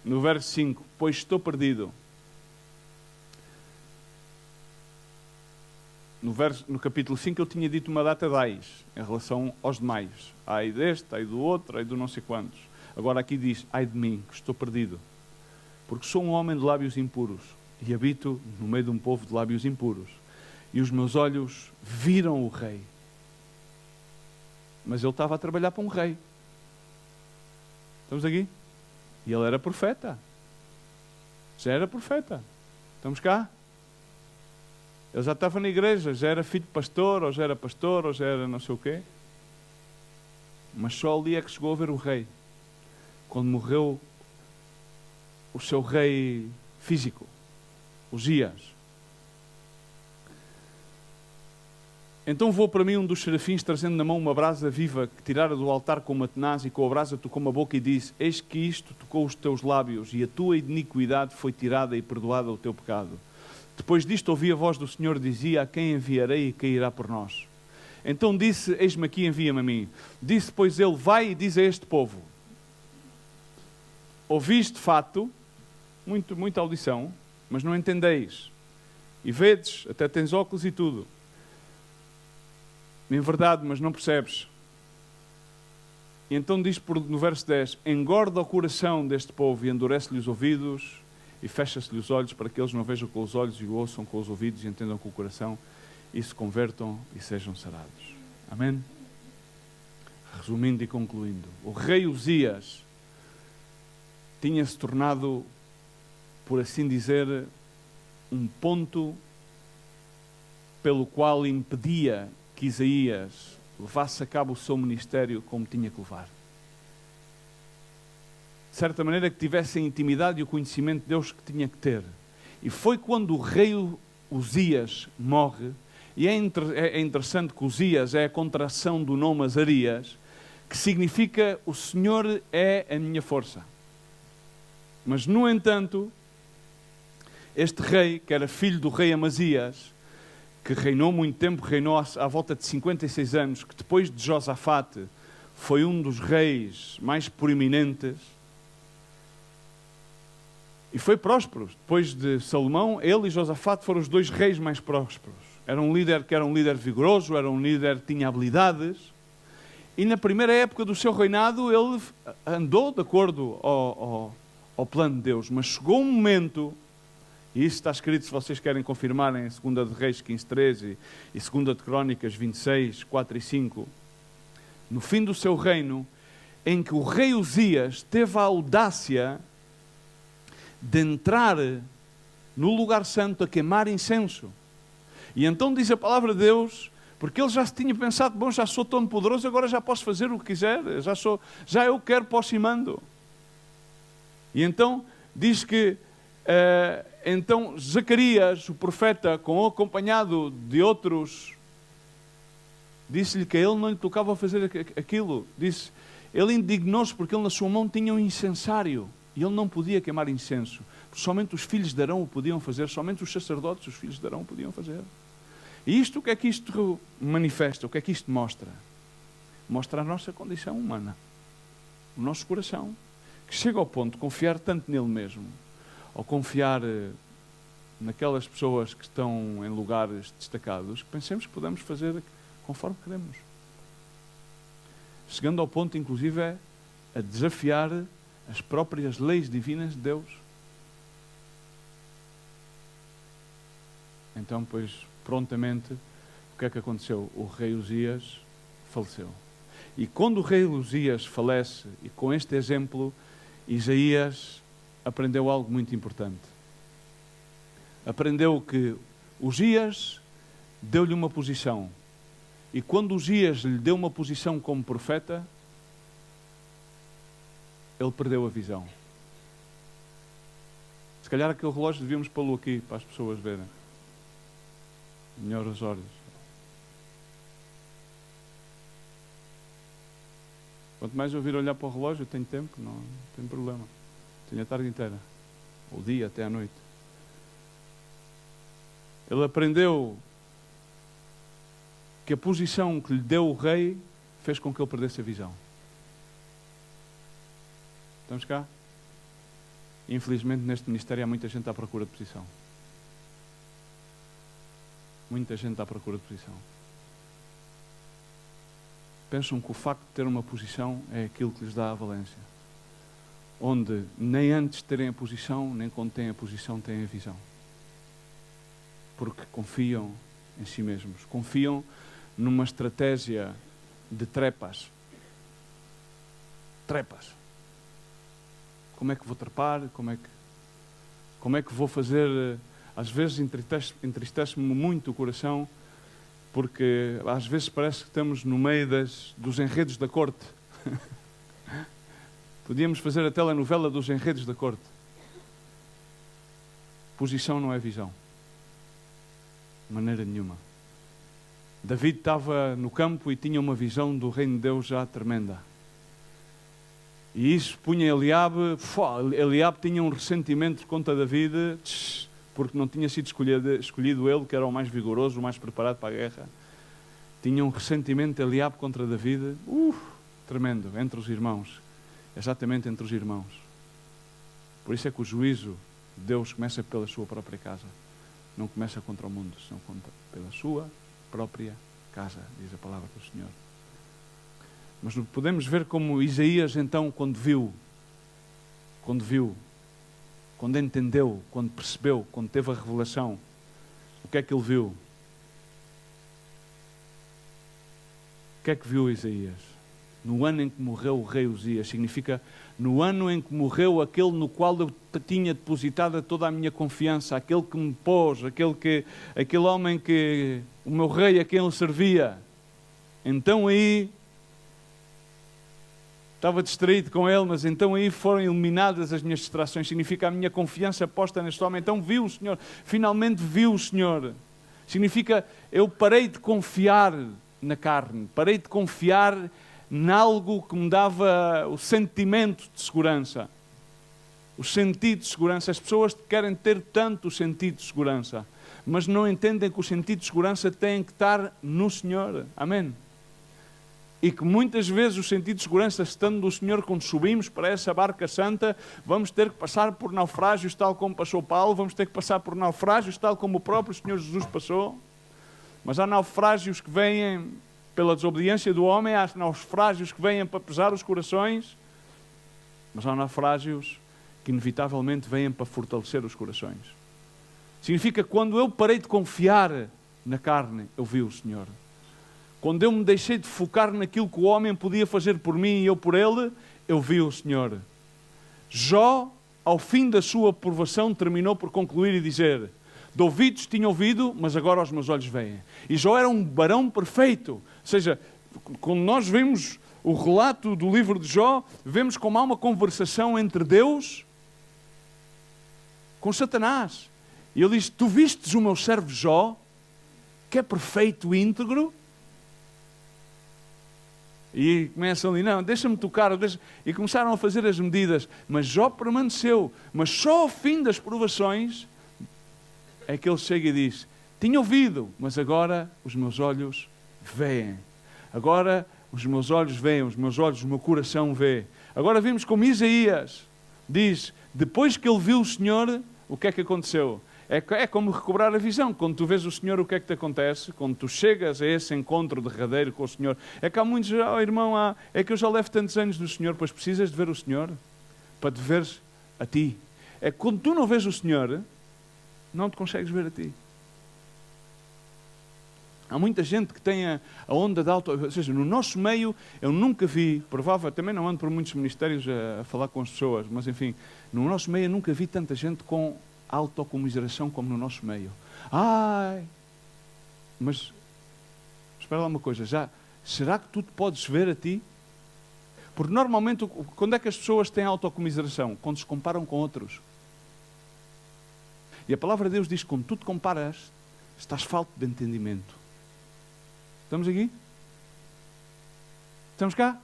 No verso 5, pois estou perdido. No capítulo 5 ele tinha dito uma data de ais, em relação aos demais. Ai deste, ai do outro, ai do não sei quantos. Agora aqui diz, ai de mim, que estou perdido. Porque sou um homem de lábios impuros, e habito no meio de um povo de lábios impuros. E os meus olhos viram o rei. Mas ele estava a trabalhar para um rei. Estamos aqui? E ele era profeta. Já era profeta. Estamos cá? Ele já estava na igreja, já era filho de pastor, ou já era não sei o quê. Mas só ali é que chegou a ver o rei. Quando morreu o seu rei físico, Uzias. Então voou para mim um dos serafins, trazendo na mão uma brasa viva que tirara do altar com uma tenaz, e com a brasa tocou-me a boca e disse: eis que isto tocou os teus lábios, e a tua iniquidade foi tirada e perdoada o teu pecado. Depois disto ouvi a voz do Senhor, dizia: a quem enviarei e quem irá por nós? Então disse: eis-me aqui, envia-me a mim. Disse, pois ele: vai e diz a este povo: ouvis de fato, muita audição, mas não entendeis. E vedes, até tens óculos e tudo. Em verdade, mas não percebes. E então diz no verso 10: engorda o coração deste povo e endurece-lhe os ouvidos e fecha-se-lhe os olhos, para que eles não vejam com os olhos e o ouçam com os ouvidos e entendam com o coração e se convertam e sejam sarados. Amém? Resumindo e concluindo, o rei Uzias tinha-se tornado, por assim dizer, um ponto pelo qual impedia que Isaías levasse a cabo o seu ministério como tinha que levar. De certa maneira que tivesse a intimidade e o conhecimento de Deus que tinha que ter. E foi quando o rei Uzias morre, e é interessante que Uzias é a contração do nome Azarias, que significa o Senhor é a minha força. Mas, no entanto, este rei, que era filho do rei Amazias, que reinou muito tempo, reinou à volta de 56 anos, que depois de Josafate foi um dos reis mais proeminentes e foi próspero. Depois de Salomão, ele e Josafate foram os 2 reis mais prósperos. Era um líder que era um líder vigoroso, era um líder que tinha habilidades, e na primeira época do seu reinado ele andou de acordo ao plano de Deus, mas chegou um momento. E isso está escrito, se vocês querem confirmar, em 2 de Reis 15:13 e 2 de Crónicas 26, 4 e 5. No fim do seu reino, em que o rei Uzias teve a audácia de entrar no lugar santo a queimar incenso. E então diz a palavra de Deus, porque ele já se tinha pensado: bom, já sou tão poderoso, agora já posso fazer o que quiser, já eu quero, posso e mando. E então diz que então Zacarias, o profeta, acompanhado de outros, disse-lhe que a ele não lhe tocava fazer aquilo. Disse, ele indignou-se porque ele na sua mão tinha um incensário e ele não podia queimar incenso. Somente os filhos de Arão o podiam fazer, somente os sacerdotes, os filhos de Arão o podiam fazer. E isto, o que é que isto manifesta? O que é que isto mostra? Mostra a nossa condição humana, o nosso coração, que chega ao ponto de confiar tanto nele mesmo, ou confiar naquelas pessoas que estão em lugares destacados, que pensemos que podemos fazer conforme queremos. Chegando ao ponto, inclusive, a desafiar as próprias leis divinas de Deus. Então, pois, prontamente, o que é que aconteceu? O rei Uzias faleceu. E quando o rei Uzias falece, e com este exemplo, Isaías aprendeu algo muito importante. Aprendeu que Uzias deu-lhe uma posição. E quando Uzias lhe deu uma posição como profeta, ele perdeu a visão. Se calhar aquele relógio devíamos pô-lo aqui para as pessoas verem. Melhor as horas. Quanto mais eu vir olhar para o relógio, eu tenho tempo, não tem problema. Tenho a tarde inteira, ou o dia até à noite. Ele aprendeu que a posição que lhe deu o rei fez com que ele perdesse a visão. Estamos cá? Infelizmente, neste ministério há muita gente à procura de posição. Muita gente à procura de posição. Pensam que o facto de ter uma posição é aquilo que lhes dá a valência. Onde nem antes de terem a posição, nem quando têm a posição, têm a visão. Porque confiam em si mesmos. Confiam numa estratégia de trepas. Trepas. Como é que vou trepar? Como é que vou fazer? Às vezes entristece-me muito o coração, porque às vezes parece que estamos no meio dos enredos da corte. Podíamos fazer a telenovela dos enredos da corte. Posição não é visão. De maneira nenhuma. David estava no campo e tinha uma visão do reino de Deus já tremenda. E isso punha Eliabe tinha um ressentimento contra David, porque não tinha sido escolhido ele, que era o mais vigoroso, o mais preparado para a guerra. Tinha um ressentimento Eliabe contra David, tremendo, entre os irmãos. Exatamente entre os irmãos. Por isso é que o juízo de Deus começa pela sua própria casa. Não começa contra o mundo, senão pela sua própria casa, diz a palavra do Senhor. Mas podemos ver como Isaías, então, quando viu, quando entendeu, quando percebeu, quando teve a revelação, o que é que ele viu? O que é que viu Isaías? No ano em que morreu o rei Uzias, significa no ano em que morreu aquele no qual eu tinha depositado toda a minha confiança, aquele que me pôs, aquele homem que, o meu rei a quem ele servia. Então aí estava distraído com ele, mas então aí foram eliminadas as minhas distrações. Significa a minha confiança posta neste homem. Então viu o Senhor, finalmente viu o Senhor. Significa eu parei de confiar na carne, parei de confiar em algo que me dava o sentimento de segurança. O sentido de segurança. As pessoas querem ter tanto o sentido de segurança, mas não entendem que o sentido de segurança tem que estar no Senhor. Amém? E que muitas vezes o sentido de segurança, estando no Senhor, quando subimos para essa barca santa, vamos ter que passar por naufrágios tal como passou Paulo, vamos ter que passar por naufrágios tal como o próprio Senhor Jesus passou. Mas há naufrágios que vêm pela desobediência do homem, há naufrágios que vêm para pesar os corações, mas há naufrágios que inevitavelmente vêm para fortalecer os corações. Significa que quando eu parei de confiar na carne, eu vi o Senhor. Quando eu me deixei de focar naquilo que o homem podia fazer por mim e eu por ele, eu vi o Senhor. Jó, ao fim da sua provação, terminou por concluir e dizer: de ouvidos tinha ouvido, mas agora os meus olhos veem. E Jó era um varão perfeito. Ou seja, quando nós vemos o relato do livro de Jó, vemos como há uma conversação entre Deus com Satanás. E ele diz: tu vistes o meu servo Jó, que é perfeito e íntegro? E começam ali, não, deixa-me tocar. E começaram a fazer as medidas. Mas Jó permaneceu. Mas só ao fim das provações é que ele chega e diz: tinha ouvido, mas agora os meus olhos veem. Agora os meus olhos veem, os meu coração vê. Agora vimos como Isaías diz, depois que ele viu o Senhor, o que é que aconteceu? É como recobrar a visão. Quando tu vês o Senhor, o que é que te acontece? Quando tu chegas a esse encontro derradeiro com o Senhor, é que há muitos, irmão, é que eu já levo tantos anos no Senhor, pois precisas de ver o Senhor para te veres a ti. É que quando tu não vês o Senhor, não te consegues ver a ti. Há muita gente que tem a onda de auto... Ou seja, no nosso meio, eu nunca vi, também não ando por muitos ministérios a falar com as pessoas, mas enfim, no nosso meio eu nunca vi tanta gente com autocomiseração como no nosso meio. Mas espera lá uma coisa, será que tu te podes ver a ti? Porque normalmente, quando é que as pessoas têm autocomiseração? Quando se comparam com outros. E a palavra de Deus diz, quando tu te comparas, estás falto de entendimento. Estamos aqui? Estamos cá?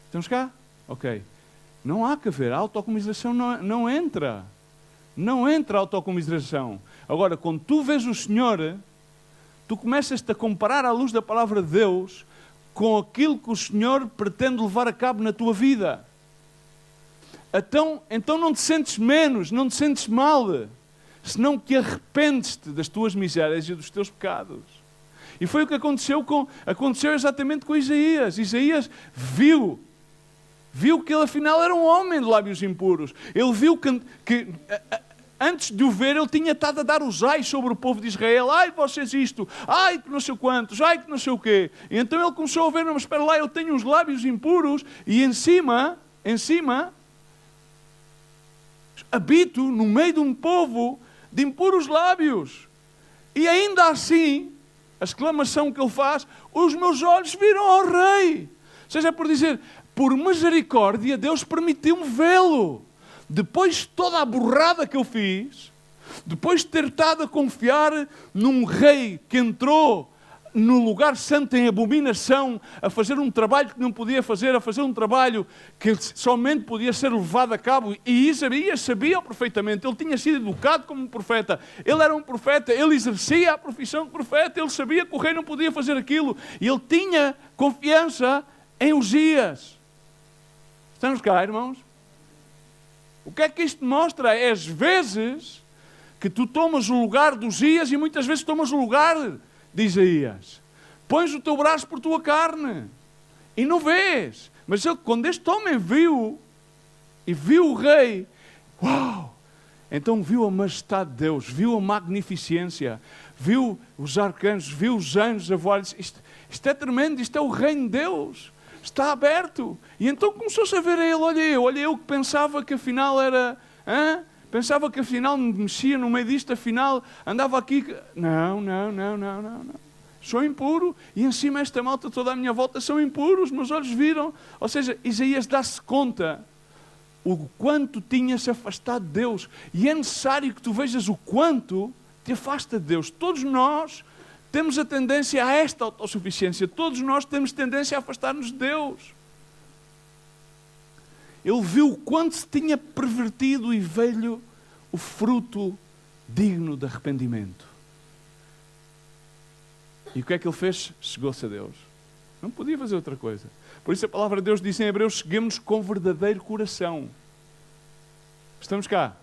Estamos cá? Ok. Não há que haver. A autocomiseração não entra. Não entra a autocomiseração. Agora, quando tu vês o Senhor, tu começas-te a comparar à luz da palavra de Deus com aquilo que o Senhor pretende levar a cabo na tua vida. Então não te sentes menos, não te sentes mal, senão que arrependes-te das tuas misérias e dos teus pecados. E foi o que aconteceu exatamente com Isaías. Isaías viu que ele afinal era um homem de lábios impuros. Ele viu que antes de o ver, ele tinha estado a dar os ais sobre o povo de Israel. Ai, vocês isto, ai, que não sei quantos, ai, que não sei o quê. E então ele começou a ver, mas espera lá, eu tenho uns lábios impuros e em cima, habito no meio de um povo de impuros lábios. E ainda assim, a exclamação que ele faz, os meus olhos viram ao rei. Ou seja, é por dizer, por misericórdia, Deus permitiu-me vê-lo. Depois de toda a burrada que eu fiz, depois de ter estado a confiar num rei que entrou no lugar santo em abominação, a fazer um trabalho que não podia fazer, a fazer um trabalho que somente podia ser levado a cabo, e Isaías sabia perfeitamente, ele tinha sido educado como um profeta, ele era um profeta, ele exercia a profissão de profeta, ele sabia que o rei não podia fazer aquilo, e ele tinha confiança em Uzias. Estamos cá, irmãos? O que é que isto mostra? É às vezes que tu tomas o lugar de Uzias e muitas vezes tomas o lugar de Isaías. Pões o teu braço por tua carne e não vês. Mas quando este homem viu o rei, uau! Então viu a majestade de Deus, viu a magnificência, viu os arcanjos, viu os anjos a voar. Isto é tremendo, isto é o reino de Deus. Está aberto. E então começou-se a ver a ele, olha eu que pensava que afinal era... Pensava que afinal me mexia no meio disto, afinal andava aqui... Não. Sou impuro e em cima esta malta toda à minha volta são impuros, meus olhos viram. Ou seja, Isaías dá-se conta o quanto tinha-se afastado de Deus. E é necessário que tu vejas o quanto te afasta de Deus. Todos nós temos a tendência a esta autossuficiência. Todos nós temos tendência a afastar-nos de Deus. Ele viu o quanto se tinha pervertido e veio o fruto digno de arrependimento. E o que é que ele fez? Chegou-se a Deus. Não podia fazer outra coisa. Por isso a palavra de Deus diz em Hebreus, cheguemos com verdadeiro coração. Estamos cá.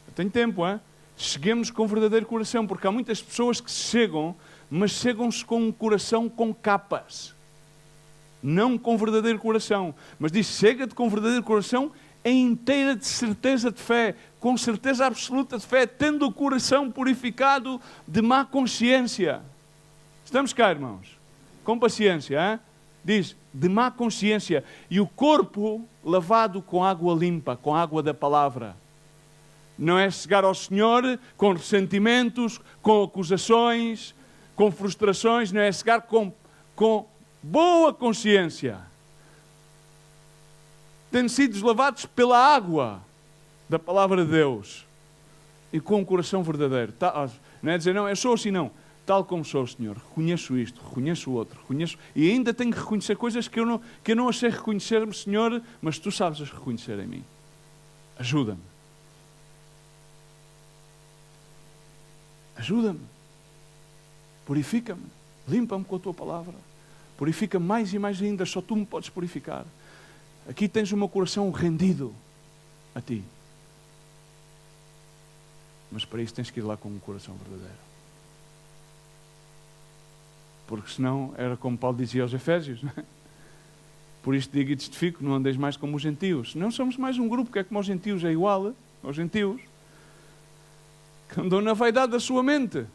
Eu tenho tempo, hein? Cheguemos com verdadeiro coração, porque há muitas pessoas que chegam, mas chegam-se com um coração com capas. Não com verdadeiro coração. Mas diz, chega-te com verdadeiro coração em inteira de certeza de fé, com certeza absoluta de fé, tendo o coração purificado de má consciência. Estamos cá, irmãos? Com paciência, hein? Diz, de má consciência. E o corpo lavado com água limpa, com água da palavra. Não é chegar ao Senhor com ressentimentos, com acusações, com frustrações, não é chegar com boa consciência. Tendo sido lavados pela água da palavra de Deus e com um coração verdadeiro. Não é dizer, não, eu sou assim, não. Tal como sou, Senhor. Reconheço isto, reconheço o outro, reconheço... E ainda tenho que reconhecer coisas que eu não achei reconhecer-me, Senhor, mas Tu sabes as reconhecer em mim. Ajuda-me. Ajuda-me. Purifica-me. Limpa-me com a Tua palavra. Purifica-me mais e mais ainda. Só Tu me podes purificar. Aqui tens o meu coração rendido a Ti. Mas para isso tens que ir lá com um coração verdadeiro. Porque senão era como Paulo dizia aos Efésios, não é? Por isto digo e testifico, não andeis mais como os gentios. Não somos mais um grupo que é como os gentios, é igual aos gentios, que andam na vaidade da sua mente.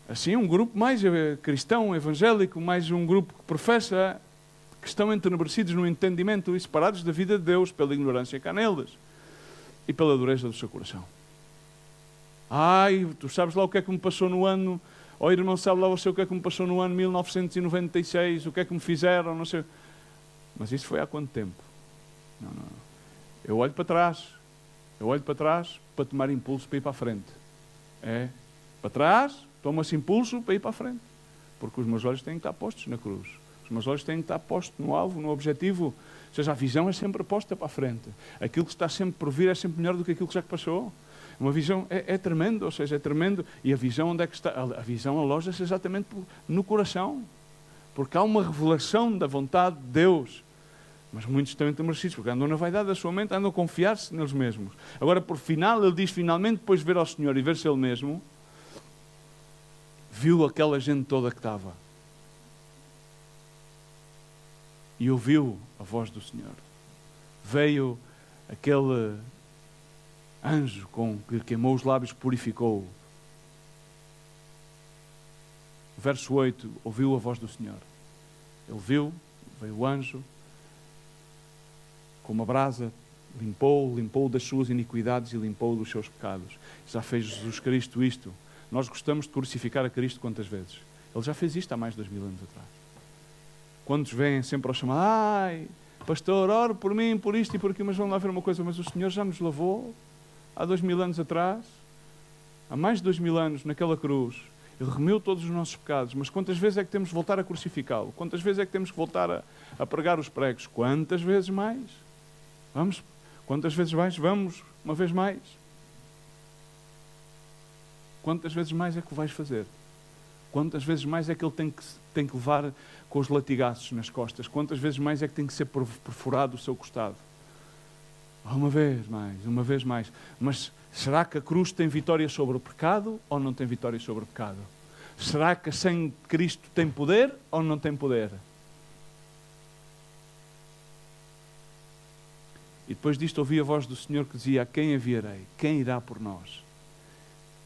Assim, um grupo mais cristão, evangélico, mais um grupo que professa, que estão entenebrecidos no entendimento e separados da vida de Deus pela ignorância que há neles e pela dureza do seu coração. Ai, tu sabes lá o que é que me passou no ano... Oh, irmão, sabe lá você o que é que me passou no ano 1996, o que é que me fizeram, não sei. Mas isso foi há quanto tempo? Não. Eu olho para trás Eu olho para trás para tomar impulso para ir para a frente. Para trás, toma-se impulso para ir para a frente. Porque os meus olhos têm que estar postos na cruz. Os meus olhos têm que estar postos no alvo, no objetivo. Ou seja, a visão é sempre posta para a frente. Aquilo que está sempre por vir é sempre melhor do que aquilo que já passou. Uma visão é tremendo, ou seja, é tremendo. E a visão onde é que está? A visão aloja-se exatamente no coração. Porque há uma revelação da vontade de Deus. Mas muitos estão entemerecidos, porque andam na vaidade da sua mente, andam a confiar-se neles mesmos. Agora, por final, ele diz, finalmente, depois de ver ao Senhor e ver-se ele mesmo, viu aquela gente toda que estava. E ouviu a voz do Senhor. Veio aquele anjo que queimou os lábios, purificou-o. Verso 8, ouviu a voz do Senhor. Ele viu, veio o anjo, com uma brasa, limpou das suas iniquidades e limpou dos seus pecados. Já fez Jesus Cristo isto. Nós gostamos de crucificar a Cristo quantas vezes? Ele já fez isto há mais de 2000 anos atrás. Quantos vêm sempre ao chamar, ai, pastor, ore por mim, por isto e por aquilo, mas vamos lá ver uma coisa, mas o Senhor já nos lavou há 2000 anos atrás, há mais de 2000 anos, naquela cruz. Ele remiu todos os nossos pecados, mas quantas vezes é que temos que voltar a crucificá-lo? Quantas vezes é que temos que voltar a pregar os pregos? Quantas vezes mais? Vamos? Quantas vezes mais? Vamos, uma vez mais. Quantas vezes mais é que o vais fazer? Quantas vezes mais é que ele tem que levar com os latigaços nas costas? Quantas vezes mais é que tem que ser perfurado o seu costado? Uma vez mais. Mas será que a cruz tem vitória sobre o pecado ou não tem vitória sobre o pecado? Será que sem Cristo tem poder ou não tem poder? E depois disto ouvi a voz do Senhor que dizia, a quem enviarei? Quem irá por nós?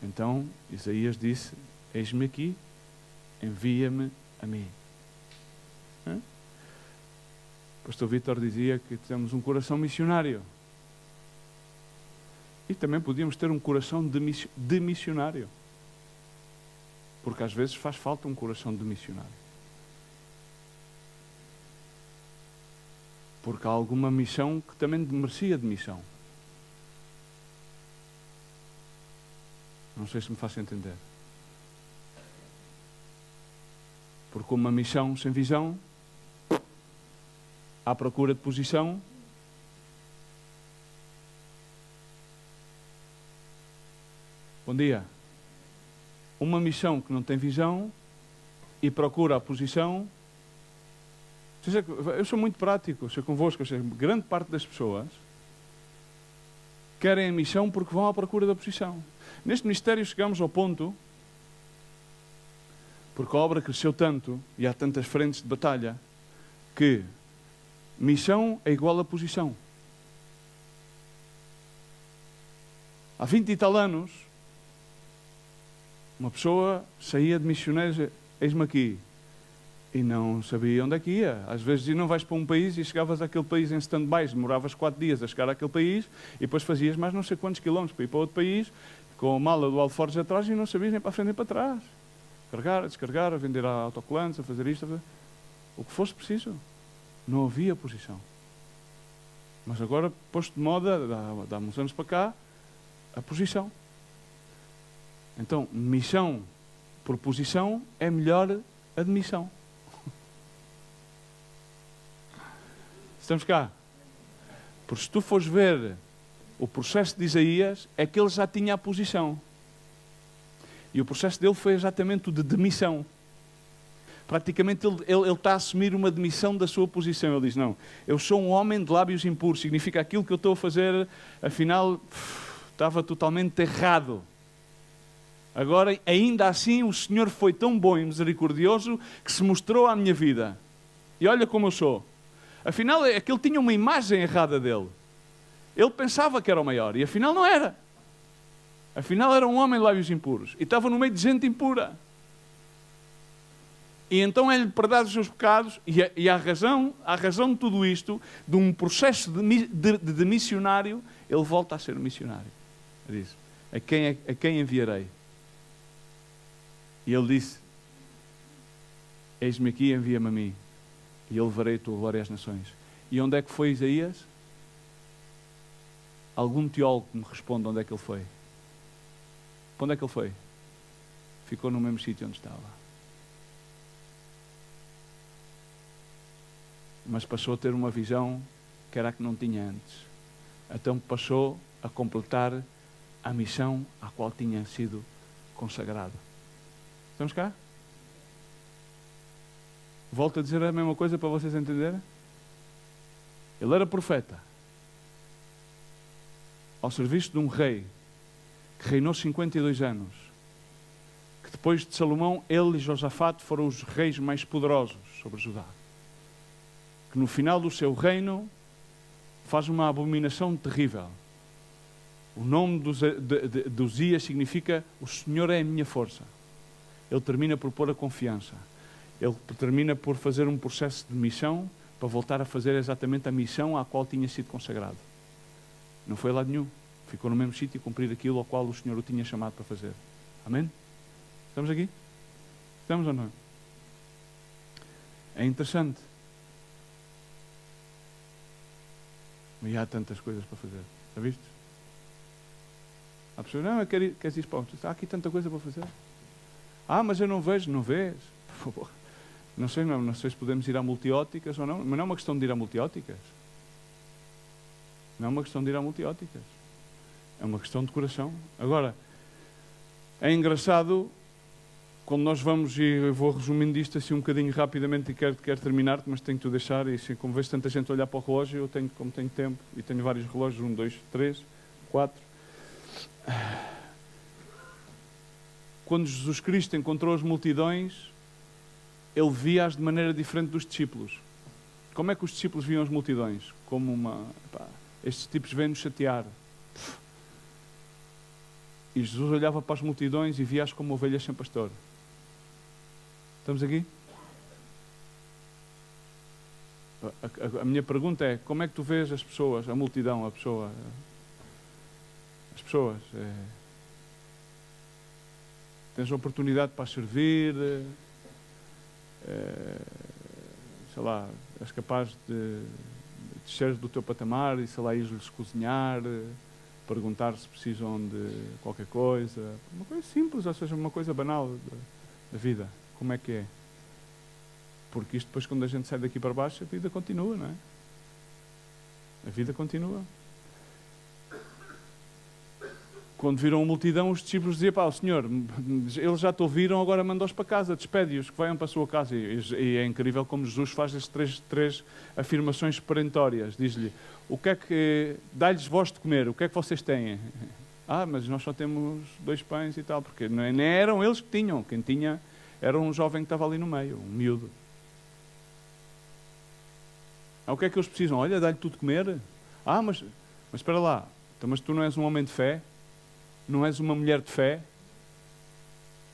Então Isaías disse, eis-me aqui, envia-me a mim. O pastor Vítor dizia que temos um coração missionário. E também podíamos ter um coração de missionário. Porque às vezes faz falta um coração de missionário. Porque há alguma missão que também merecia de missão. Não sei se me faço entender. Porque uma missão sem visão, à procura de posição, bom dia. Uma missão que não tem visão e procura a posição. Eu sou muito prático, sou convosco. Grande parte das pessoas querem a missão porque vão à procura da posição. Neste ministério chegamos ao ponto, porque a obra cresceu tanto e há tantas frentes de batalha, que missão é igual a posição. Há 20 e tal anos, uma pessoa saía de missionário, eis-me aqui, e não sabia onde é que ia. Às vezes não vais para um país e chegavas àquele país em stand-by, demoravas 4 dias a chegar àquele país e depois fazias mais não sei quantos quilómetros para ir para outro país, com a mala do alforje atrás e não sabias nem para a frente nem para trás. Carregar, descarregar, a vender a autocolantes, a fazer isto, o que fosse preciso. Não havia posição. Mas agora, posto de moda, há uns anos para cá, a posição. Então, missão por posição é melhor a de missão. Estamos cá? Porque se tu fores ver o processo de Isaías, é que ele já tinha a posição. E o processo dele foi exatamente o de demissão. Praticamente ele está a assumir uma demissão da sua posição. Ele diz, não, eu sou um homem de lábios impuros. Significa aquilo que eu estou a fazer, afinal, estava totalmente errado. Agora, ainda assim, o Senhor foi tão bom e misericordioso que se mostrou à minha vida. E olha como eu sou. Afinal, é que ele tinha uma imagem errada dele. Ele pensava que era o maior e afinal não era. Afinal era um homem de lábios impuros e estava no meio de gente impura. E então é-lhe perdoado os seus pecados e a razão de tudo isto, de um processo de missionário, ele volta a ser um missionário. Ele diz, a quem enviarei? E ele disse, eis-me aqui, envia-me a mim, e eu levarei a tua glória às nações. E onde é que foi Isaías? Algum teólogo me responde onde é que ele foi. Para onde é que ele foi? Ficou no mesmo sítio onde estava. Mas passou a ter uma visão que era a que não tinha antes. Então passou a completar a missão à qual tinha sido consagrado. Estamos cá? Volto a dizer a mesma coisa para vocês entenderem. Ele era profeta, ao serviço de um rei que reinou 52 anos, que depois de Salomão, ele e Josafate foram os reis mais poderosos sobre Judá, que no final do seu reino faz uma abominação terrível. O nome de Uzias significa o Senhor é a minha força. Ele termina por pôr a confiança. Ele termina por fazer um processo de missão para voltar a fazer exatamente a missão à qual tinha sido consagrado. Não foi a lado nenhum. Ficou no mesmo sítio e cumprir aquilo ao qual o Senhor o tinha chamado para fazer. Amém? Estamos aqui? Estamos ou não? É interessante. E há tantas coisas para fazer. Já viste? Há pessoas, não, queres ir para onde? Há aqui tanta coisa para fazer. Mas eu não vejo. Não vês? Por favor. Não sei se podemos ir a multióticas ou não, mas não é uma questão de ir a multióticas. Não é uma questão de ir a multióticas. É uma questão de coração. Agora, é engraçado quando nós vamos, e eu vou resumindo isto assim um bocadinho rapidamente e quero terminar, mas tenho que o deixar, e assim, como vejo tanta gente olhar para o relógio, como tenho tempo, e tenho vários relógios, 1, 2, 3, 4. Quando Jesus Cristo encontrou as multidões, ele via-as de maneira diferente dos discípulos. Como é que os discípulos viam as multidões? Como estes tipos vêm-nos chatear. E Jesus olhava para as multidões e via-as como ovelhas sem pastor. Estamos aqui? A minha pergunta é, como é que tu vês as pessoas, a multidão, as pessoas? Tens a oportunidade para servir, sei lá, és capaz de descer do teu patamar e, sei lá, ires-lhes cozinhar, perguntar se precisam de qualquer coisa, uma coisa simples, ou seja, uma coisa banal da vida. Como é que é? Porque isto depois, quando a gente sai daqui para baixo, a vida continua, não é? A vida continua. Quando viram a multidão, os discípulos diziam, o Senhor, eles já te ouviram, agora manda-os para casa, despede-os, que venham para a sua casa. E é incrível como Jesus faz estas três afirmações perentórias. Diz-lhe, o que é que, dá-lhes vós de comer, o que é que vocês têm? Mas nós só temos 2 pães e tal, porque nem eram eles que tinham, quem tinha era um jovem que estava ali no meio, um miúdo. O que é que eles precisam? Olha, dá-lhe tudo de comer. Mas espera lá, então, mas tu não és um homem de fé? Não és uma mulher de fé?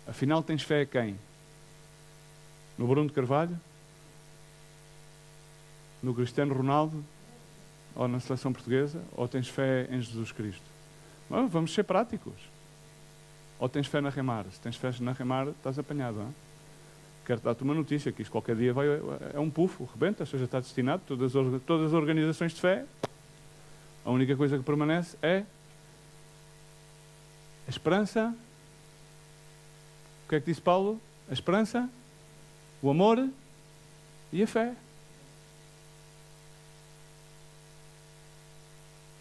Afinal, tens fé a quem? No Bruno de Carvalho? No Cristiano Ronaldo? Ou na seleção portuguesa? Ou tens fé em Jesus Cristo? Vamos ser práticos. Ou tens fé na Remar? Se tens fé na Remar, estás apanhado. Não é? Quero dar-te uma notícia, que isto qualquer dia é um pufo, rebenta, ou seja, está destinado, todas as organizações de fé, a única coisa que permanece é a esperança. O que é que disse Paulo? A esperança, o amor e a fé.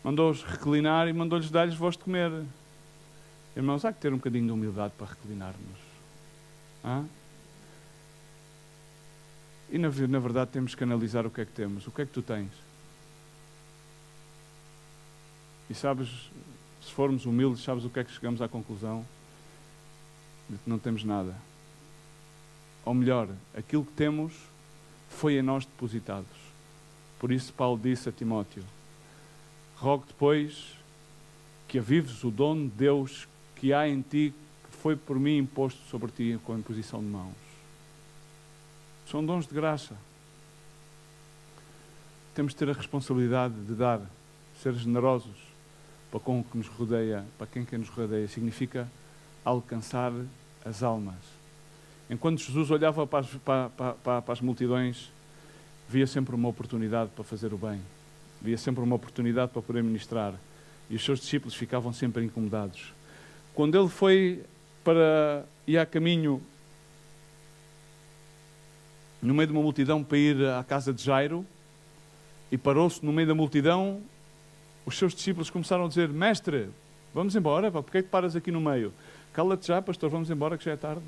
Mandou-os reclinar e mandou-lhes dar-lhes voz de comer. Irmãos, há que ter um bocadinho de humildade para reclinar-nos. E na verdade temos que analisar o que é que temos. O que é que tu tens? E sabes, se formos humildes, sabes o que é que chegamos à conclusão? De que não temos nada. Ou melhor, aquilo que temos foi em nós depositados. Por isso Paulo disse a Timóteo, rogo depois que avives o dom de Deus que há em ti, que foi por mim imposto sobre ti com a imposição de mãos. São dons de graça. Temos de ter a responsabilidade de dar, ser generosos para com o que nos rodeia, para quem nos rodeia. Significa alcançar as almas. Enquanto Jesus olhava para as multidões, via sempre uma oportunidade para fazer o bem. Via sempre uma oportunidade para poder ministrar. E os seus discípulos ficavam sempre incomodados. Quando ele foi para ir a caminho, no meio de uma multidão, para ir à casa de Jairo, e parou-se no meio da multidão, os seus discípulos começaram a dizer: Mestre, vamos embora, porque é que paras aqui no meio? Cala-te já, pastor, vamos embora que já é tarde.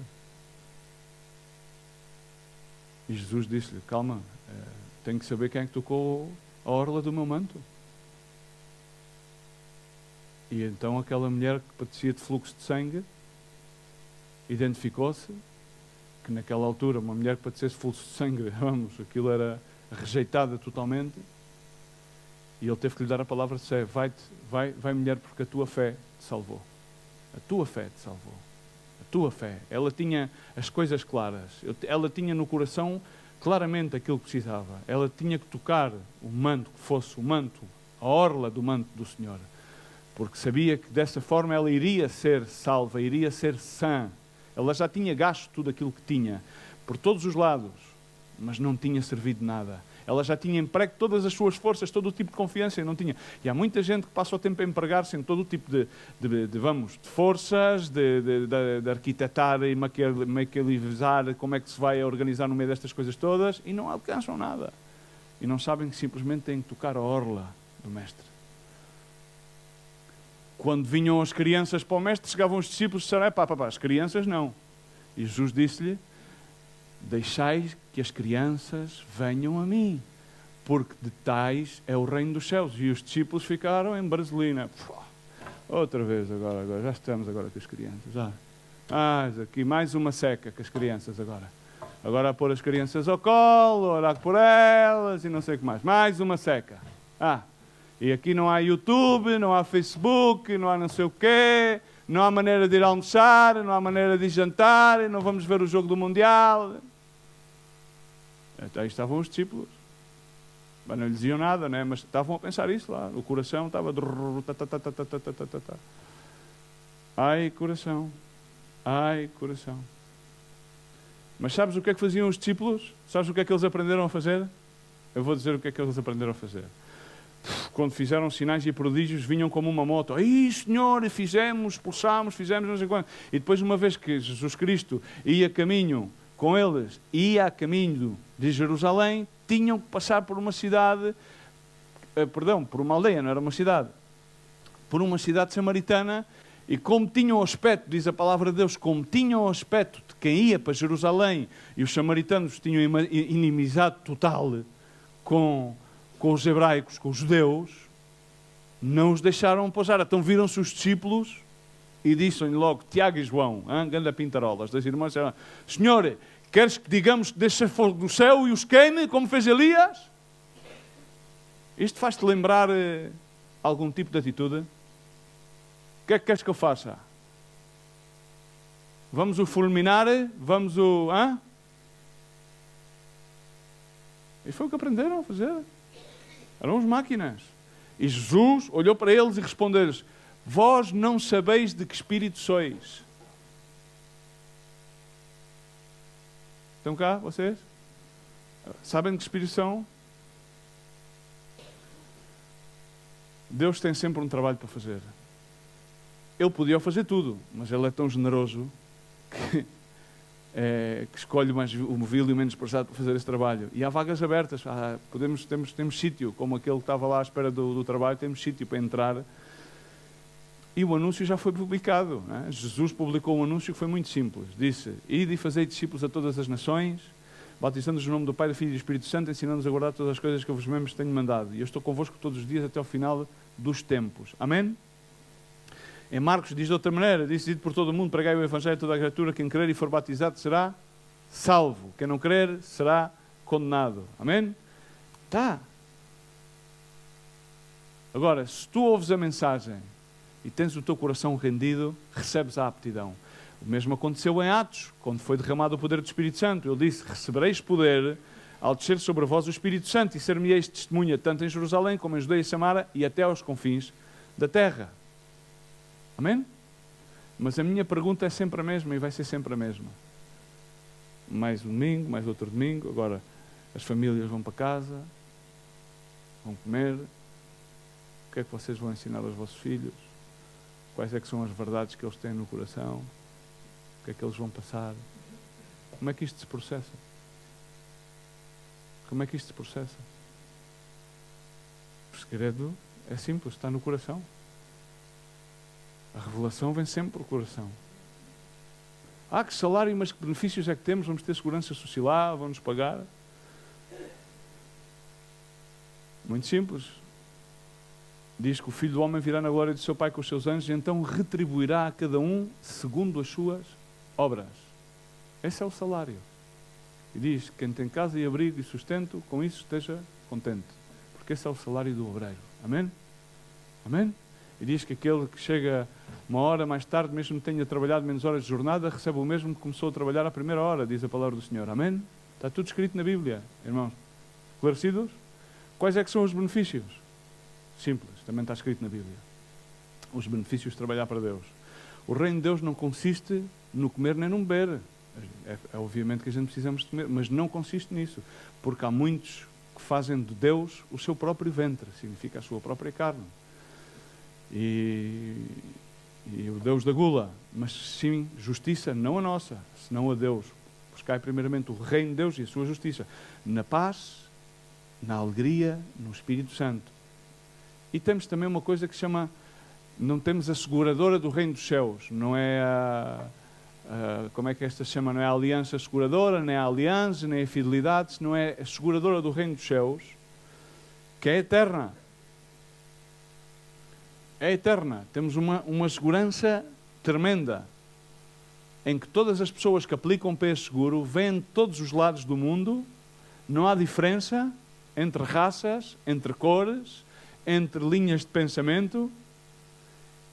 E Jesus disse-lhe: calma, tenho que saber quem é que tocou a orla do meu manto. E então aquela mulher que padecia de fluxo de sangue identificou-se que naquela altura uma mulher que padecesse de fluxo de sangue, aquilo era rejeitada totalmente, e ele teve que lhe dar a palavra de fé: vai mulher, porque a tua fé te salvou. A tua fé te salvou. A tua fé. Ela tinha as coisas claras. Ela tinha no coração claramente aquilo que precisava. Ela tinha que tocar o manto, que fosse o manto, a orla do manto do Senhor. Porque sabia que dessa forma ela iria ser salva, iria ser sã. Ela já tinha gasto tudo aquilo que tinha, por todos os lados, mas não tinha servido nada. Ela já tinha emprego todas as suas forças, todo o tipo de confiança, e não tinha. E há muita gente que passa o tempo a empregar-se em todo o tipo de forças, de arquitetar e maquiavelizar como é que se vai organizar no meio destas coisas todas, e não alcançam nada. E não sabem que simplesmente têm que tocar a orla do Mestre. Quando vinham as crianças para o Mestre, chegavam os discípulos e disseram: papá, as crianças não. E Jesus disse-lhe: deixai que as crianças venham a mim, porque de tais é o reino dos céus. E os discípulos ficaram em Brasilina. Outra vez agora, já estamos agora com as crianças. Aqui mais uma seca com as crianças agora. Agora a pôr as crianças ao colo, orar por elas e não sei o que mais. Mais uma seca. E aqui não há YouTube, não há Facebook, não há não sei o quê, não há maneira de ir almoçar, não há maneira de ir jantar, não vamos ver o jogo do Mundial. Então aí estavam os discípulos. Mas não lhe diziam nada, né? Mas estavam a pensar isso lá. O coração estava... Ai, coração. Ai, coração. Mas sabes o que é que faziam os discípulos? Sabes o que é que eles aprenderam a fazer? Eu vou dizer o que é que eles aprenderam a fazer. Quando fizeram sinais e prodígios, vinham como uma moto. Ai, Senhor, fizemos, expulsámos, fizemos, não sei quanto. E depois, uma vez que Jesus Cristo ia a caminho com eles, ia a caminho de Jerusalém, tinham que passar por uma cidade, por uma aldeia, não era uma cidade, por uma cidade samaritana, e como tinham o aspecto, diz a palavra de Deus, como tinham o aspecto de quem ia para Jerusalém, e os samaritanos tinham inimizade total com os hebraicos, com os judeus, não os deixaram pousar. Então viram-se os discípulos e disseram logo, Tiago e João, ganda pintarolas, das irmãs, disseram: Senhor, queres que digamos que deixe fogo do céu e os queime, como fez Elias? Isto faz-te lembrar algum tipo de atitude? O que é que queres que eu faça? Vamos o fulminar? Vamos o... E foi o que aprenderam a fazer. Eram as máquinas. E Jesus olhou para eles e respondeu-lhes: vós não sabeis de que espírito sois. Estão cá, vocês? Sabem de que espírito são? Deus tem sempre um trabalho para fazer. Ele podia fazer tudo, mas Ele é tão generoso que escolhe mais o vil e o menos prezado para fazer esse trabalho. E há vagas abertas. Temos sítio, como aquele que estava lá à espera do trabalho, temos sítio para entrar. E o anúncio já foi publicado. Né? Jesus publicou um anúncio que foi muito simples. Disse: ide e fazei discípulos a todas as nações, batizando-os no nome do Pai, do Filho e do Espírito Santo, ensinando-os a guardar todas as coisas que eu vos mesmo tenho mandado. E eu estou convosco todos os dias até ao final dos tempos. Amém? Em Marcos diz de outra maneira, disse: ide por todo o mundo, pregai o Evangelho a toda a criatura, quem crer e for batizado será salvo, quem não crer será condenado. Amém? Tá. Agora, se tu ouves a mensagem e tens o teu coração rendido, recebes a aptidão. O mesmo aconteceu em Atos, quando foi derramado o poder do Espírito Santo. Ele disse: recebereis poder ao descer sobre vós o Espírito Santo, e ser-me-eis testemunha tanto em Jerusalém como em Judeia e Samaria e até aos confins da terra. Amém? Mas a minha pergunta é sempre a mesma e vai ser sempre a mesma. Mais um domingo, mais outro domingo, agora as famílias vão para casa, vão comer. que é que vocês vão ensinar aos vossos filhos, quais é que são as verdades que eles têm no coração, o que é que eles vão passar. Como é que isto se processa? Como é que isto se processa? O segredo é simples, está no coração. A revelação vem sempre pelo coração. Que salário, mas que benefícios é que temos? Vamos ter segurança social, vão-nos pagar? Muito simples. Diz que o Filho do Homem virá na glória do seu Pai com os seus anjos e então retribuirá a cada um segundo as suas obras. Esse é o salário. E diz que quem tem casa e abrigo e sustento, com isso esteja contente. Porque esse é o salário do obreiro. Amém? Amém? E diz que aquele que chega uma hora mais tarde, mesmo que tenha trabalhado menos horas de jornada, recebe o mesmo que começou a trabalhar à primeira hora, diz a palavra do Senhor. Amém? Está tudo escrito na Bíblia, irmãos. Esclarecidos? Quais é que são os benefícios? Simples, também está escrito na Bíblia. Os benefícios de trabalhar para Deus. O reino de Deus não consiste no comer nem no beber. É obviamente que a gente precisamos de comer, mas não consiste nisso. Porque há muitos que fazem de Deus o seu próprio ventre, significa a sua própria carne. E o Deus da gula, mas sim justiça, não a nossa, senão a Deus. Buscai primeiramente o reino de Deus e a sua justiça, na paz, na alegria, no Espírito Santo. E temos também uma coisa que se chama, não temos a seguradora do reino dos céus, não é como é que esta se chama? Não é a aliança seguradora, nem a aliança, nem a fidelidade, não é a seguradora do reino dos céus, que é eterna. É eterna. Temos uma segurança tremenda, em que todas as pessoas que aplicam para esse seguro vêm de todos os lados do mundo, não há diferença entre raças, entre cores, entre linhas de pensamento,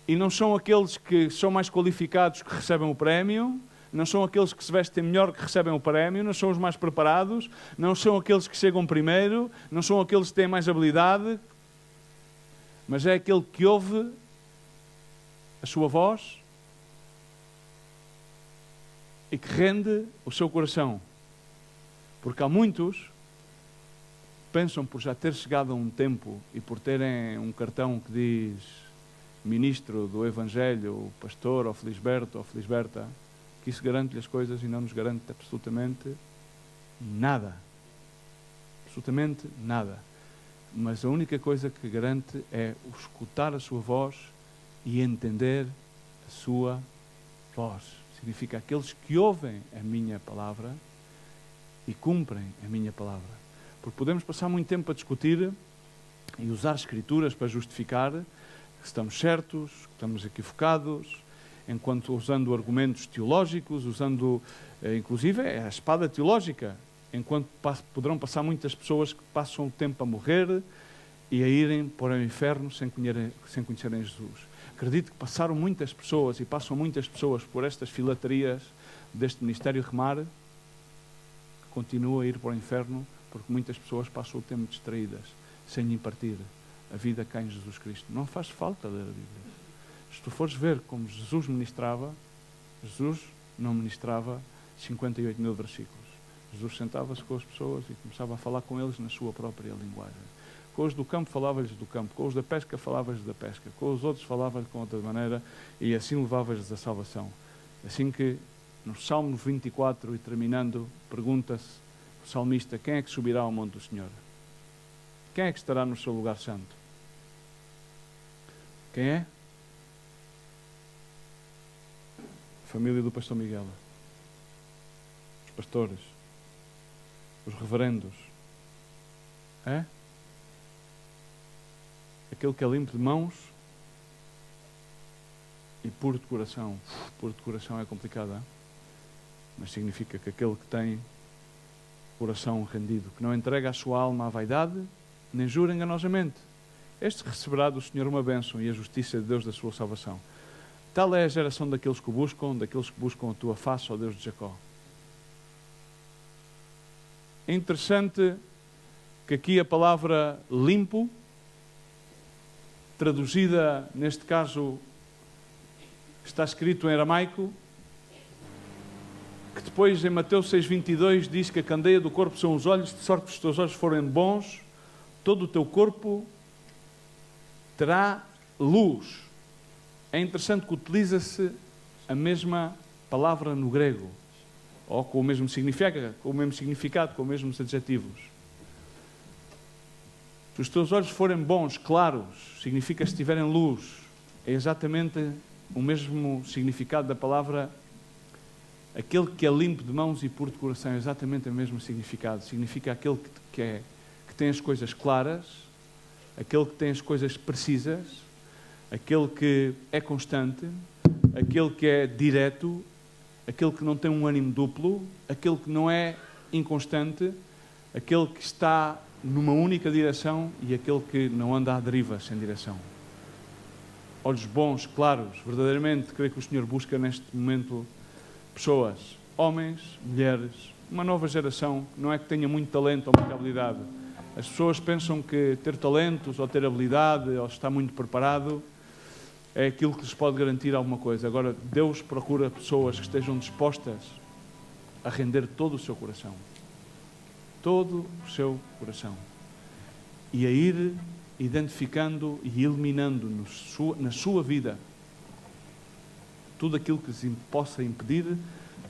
e não são aqueles que são mais qualificados que recebem o prémio, não são aqueles que se vestem melhor que recebem o prémio, não são os mais preparados, não são aqueles que chegam primeiro, não são aqueles que têm mais habilidade, mas é aquele que ouve a sua voz e que rende o seu coração. Porque há muitos que pensam, por já ter chegado a um tempo e por terem um cartão que diz ministro do Evangelho, pastor, ou Felisberto, ou Felisberta, que isso garante-lhe as coisas e não nos garante absolutamente nada. Absolutamente nada. Mas a única coisa que garante é o escutar a sua voz e entender a sua voz. Significa aqueles que ouvem a minha palavra e cumprem a minha palavra. Porque podemos passar muito tempo a discutir e usar escrituras para justificar que estamos certos, que estamos equivocados, enquanto usando argumentos teológicos, usando inclusive a espada teológica, enquanto poderão passar muitas pessoas que passam o tempo a morrer e a irem para o inferno sem conhecerem Jesus. Acredito que passaram muitas pessoas e passam muitas pessoas por estas filatarias deste Ministério Remar, que continuam a ir para o inferno, porque muitas pessoas passam o tempo distraídas, sem impartir a vida cá em Jesus Cristo. Não faz falta ler a Bíblia. Se tu fores ver como Jesus ministrava, Jesus não ministrava 58 mil versículos. Jesus sentava-se com as pessoas e começava a falar com eles na sua própria linguagem. Com os do campo falava-lhes do campo, com os da pesca falava-lhes da pesca, com os outros falava-lhes com outra maneira e assim levava-lhes a salvação. Assim que no Salmo 24 e terminando, pergunta-se o salmista, quem é que subirá ao monte do Senhor? Quem é que estará no seu lugar santo? Quem é? A família do pastor Miguel. Os pastores. Os reverendos. É? Aquele que é limpo de mãos e puro de coração. Puro de coração é complicado, é? Mas significa que aquele que tem coração rendido, que não entrega a sua alma à vaidade, nem jura enganosamente. Este receberá do Senhor uma bênção e a justiça de Deus da sua salvação. Tal é a geração daqueles que buscam a tua face, ó Deus de Jacó. É interessante que aqui a palavra limpo, traduzida, neste caso, está escrito em aramaico, que depois em Mateus 6,22 diz que a candeia do corpo são os olhos, de sorte que os teus olhos forem bons, todo o teu corpo terá luz. É interessante que utiliza-se a mesma palavra no grego, ou com o mesmo significado, com os mesmos adjetivos. Se os teus olhos forem bons, claros, significa se tiverem luz. É exatamente o mesmo significado da palavra. Aquele que é limpo de mãos e puro de coração, é exatamente o mesmo significado. Significa aquele que tem as coisas claras, aquele que tem as coisas precisas, aquele que é constante, aquele que é direto, aquele que não tem um ânimo duplo, aquele que não é inconstante, aquele que está numa única direção e aquele que não anda à deriva sem direção. Olhos bons, claros, verdadeiramente, creio que o Senhor busca neste momento pessoas, homens, mulheres, uma nova geração, não é que tenha muito talento ou muita habilidade. As pessoas pensam que ter talentos ou ter habilidade ou estar muito preparado é aquilo que lhes pode garantir alguma coisa. Agora, Deus procura pessoas que estejam dispostas a render todo o seu coração. Todo o seu coração. E a ir identificando e eliminando na sua vida tudo aquilo que lhes possa impedir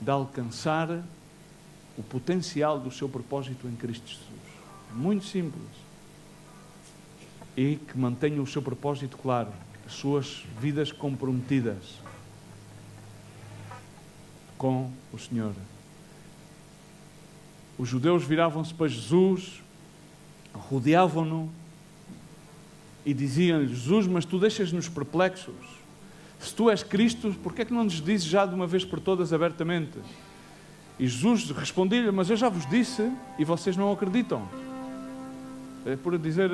de alcançar o potencial do seu propósito em Cristo Jesus. É muito simples. E que mantenham o seu propósito claro, as suas vidas comprometidas com o Senhor. Os judeus viravam-se para Jesus, rodeavam-no e diziam-lhe: Jesus, mas tu deixas-nos perplexos. Se tu és Cristo, por que é que não nos dizes já de uma vez por todas abertamente? E Jesus respondia-lhe: mas eu já vos disse e vocês não acreditam. É por dizer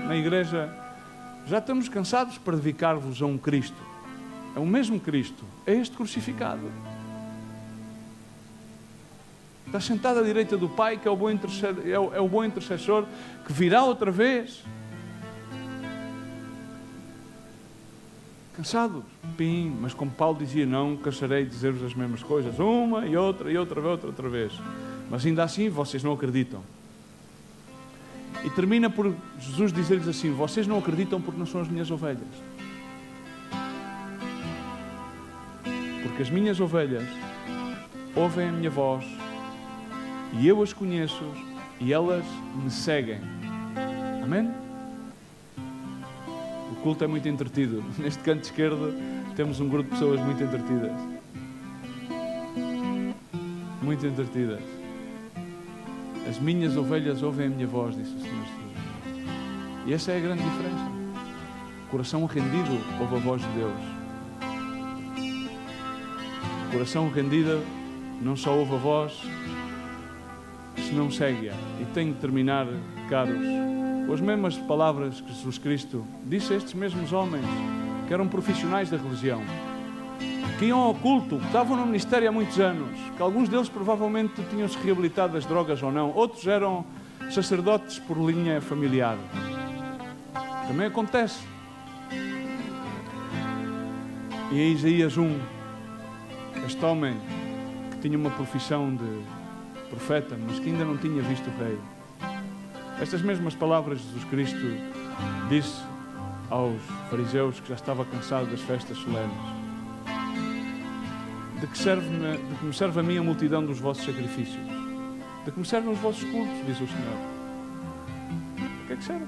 na igreja: já estamos cansados de predicar-vos a um Cristo. É o mesmo Cristo, é este crucificado. Está sentado à direita do Pai, que é o bom intercessor, que virá outra vez. Cansados? Pim, mas como Paulo dizia, não cansarei de dizer-vos as mesmas coisas, uma e outra vez. Mas ainda assim vocês não acreditam. E termina por Jesus dizer-lhes assim: vocês não acreditam porque não são as minhas ovelhas. Porque as minhas ovelhas ouvem a minha voz e eu as conheço e elas me seguem. Amém? O culto é muito entretido. Neste canto esquerdo temos um grupo de pessoas muito entretidas. Muito entretidas. As minhas ovelhas ouvem a minha voz, disse o Senhor Jesus. E essa é a grande diferença. O coração rendido ouve a voz de Deus. O coração rendido não só ouve a voz, se não segue-a. E tenho de terminar, caros, com as mesmas palavras que Jesus Cristo disse a estes mesmos homens, que eram profissionais da religião, que iam ao culto, que estavam no ministério há muitos anos, que alguns deles provavelmente tinham-se reabilitado das drogas ou não, outros eram sacerdotes por linha familiar. Também acontece. E em Isaías 1, este homem que tinha uma profissão de profeta, mas que ainda não tinha visto o rei, estas mesmas palavras Jesus Cristo disse aos fariseus, que já estava cansado das festas solenes: de que me serve a mim a multidão dos vossos sacrifícios? De que me servem os vossos cultos, diz o Senhor. O que é que serve?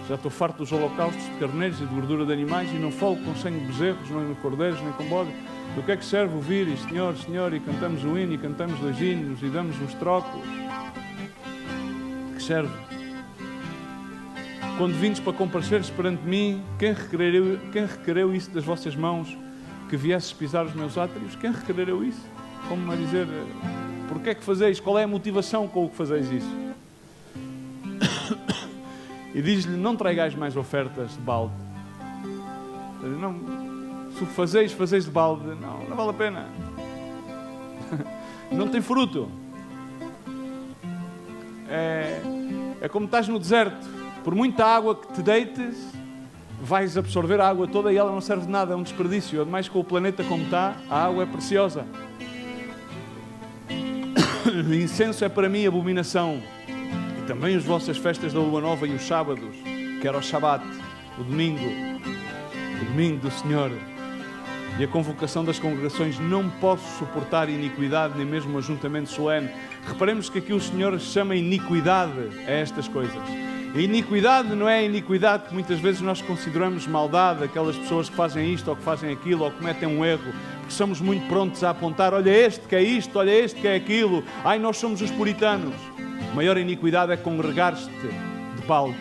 Já estou farto dos holocaustos de carneiros e de gordura de animais e não falo com sangue de bezerros, nem de cordeiros, nem com bode. Do que é que serve ouvir e Senhor, Senhor, e cantamos o hino e cantamos dois hinos e damos uns trocos? De que serve? Quando vindes para compareceres perante mim, quem requereu isso das vossas mãos, que viesses pisar os meus átrios? Quem requereu isso? Como a dizer, porque é que fazeis? Qual é a motivação com o que fazeis isso? E diz-lhe: não tragais mais ofertas de balde. Não, se o fazeis de balde, não vale a pena. Não tem fruto. É como estás no deserto. Por muita água que te deites, vais absorver a água toda e ela não serve de nada, é um desperdício. Ademais, com o planeta como está, a água é preciosa. O incenso é para mim abominação. E também as vossas festas da lua nova e os sábados quer ao Shabat, o domingo do Senhor. E a convocação das congregações: não posso suportar iniquidade, nem mesmo um ajuntamento solene. Reparemos que aqui o Senhor chama iniquidade a estas coisas. A iniquidade não é a iniquidade que muitas vezes nós consideramos maldade, aquelas pessoas que fazem isto ou que fazem aquilo ou que cometem um erro, porque somos muito prontos a apontar: olha este que é isto, olha este que é aquilo, ai nós somos os puritanos. A maior iniquidade é congregar-te de balde,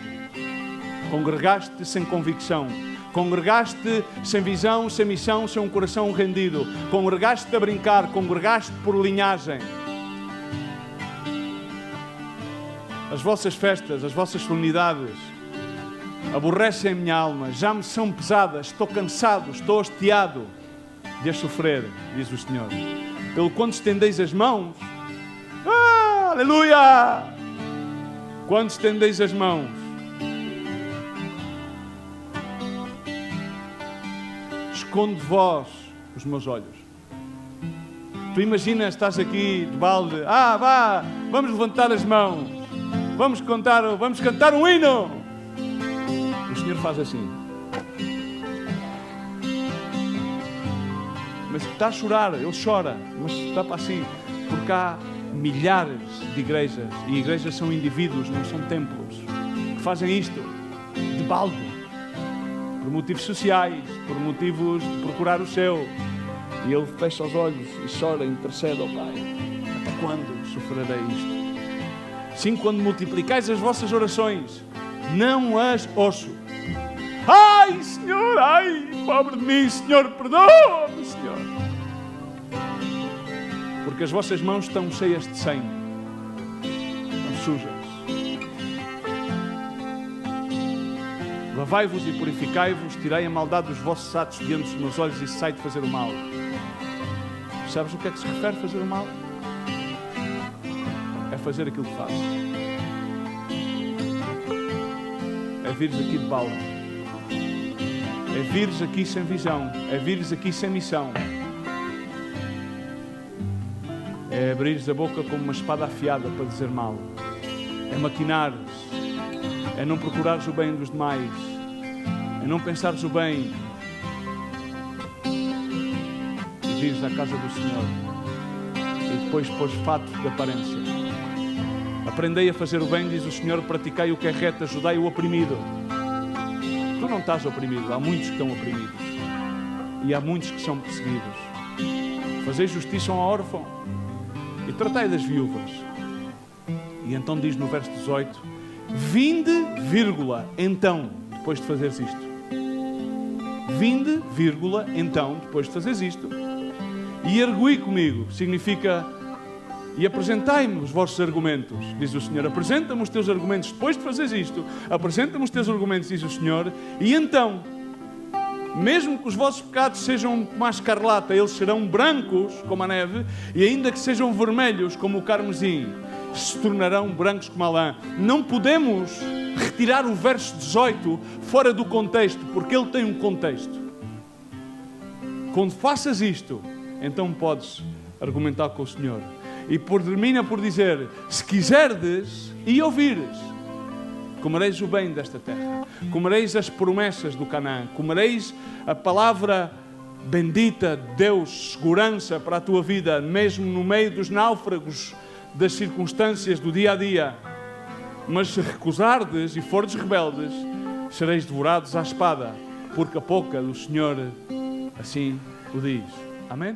congregar-te sem convicção, congregaste sem visão, sem missão, sem um coração rendido, congregaste a brincar, congregaste por linhagem. As vossas festas, as vossas solenidades aborrecem a minha alma, já me são pesadas, estou cansado, estou hastiado de as sofrer, diz o Senhor. Pelo quanto estendeis as mãos, aleluia! Quando estendeis as mãos, esconde de vós os meus olhos. Tu imaginas, estás aqui de balde, vá, vamos levantar as mãos, vamos cantar um hino. O Senhor faz assim. Mas está a chorar, Ele chora, mas está para assim, porque há milhares de igrejas, e igrejas são indivíduos, não são templos, que fazem isto de balde, por motivos sociais, por motivos de procurar o céu. E ele fecha os olhos e chora, intercede ao Pai: até quando sofrerei isto? Sim, quando multiplicais as vossas orações, não as ouço. Ai, Senhor, ai, pobre de mim, Senhor, perdoa-me, Senhor. Porque as vossas mãos estão cheias de sangue, estão sujas. Lavai-vos e purificai-vos, tirei a maldade dos vossos atos diante dos meus olhos e cessai de fazer o mal. Sabes o que é que se refere a fazer o mal? É fazer aquilo que fazes. É vires aqui de balde. É vires aqui sem visão. É vires aqui sem missão. É abrires a boca como uma espada afiada para dizer mal. É maquinares. É não procurares o bem dos demais. É não pensares o bem. E vires à casa do Senhor. E depois pôs fato de aparência. Aprendei a fazer o bem, diz o Senhor, praticai o que é reto, ajudai o oprimido. Tu não estás oprimido, há muitos que estão oprimidos. E há muitos que são perseguidos. Fazei justiça ao órfão e tratai das viúvas. E então diz no verso 18: vinde, vírgula, então, depois de fazeres isto. Vinde, vírgula, então, depois de fazeres isto. E argui comigo, significa: e apresentai-me os vossos argumentos, diz o Senhor. Apresenta-me os teus argumentos depois de fazeres isto. Apresenta-me os teus argumentos, diz o Senhor. E então, mesmo que os vossos pecados sejam como a escarlata, eles serão brancos como a neve, e ainda que sejam vermelhos como o carmesim, se tornarão brancos como a lã. Não podemos retirar o verso 18 fora do contexto, porque ele tem um contexto. Quando faças isto, então podes argumentar com o Senhor. E termina por dizer: se quiserdes e ouvires, comereis o bem desta terra, comereis as promessas do Canaã, comereis a palavra bendita de Deus, segurança para a tua vida, mesmo no meio dos náufragos das circunstâncias do dia a dia. Mas se recusardes e fordes rebeldes, sereis devorados à espada, porque a boca do Senhor assim o diz. Amém?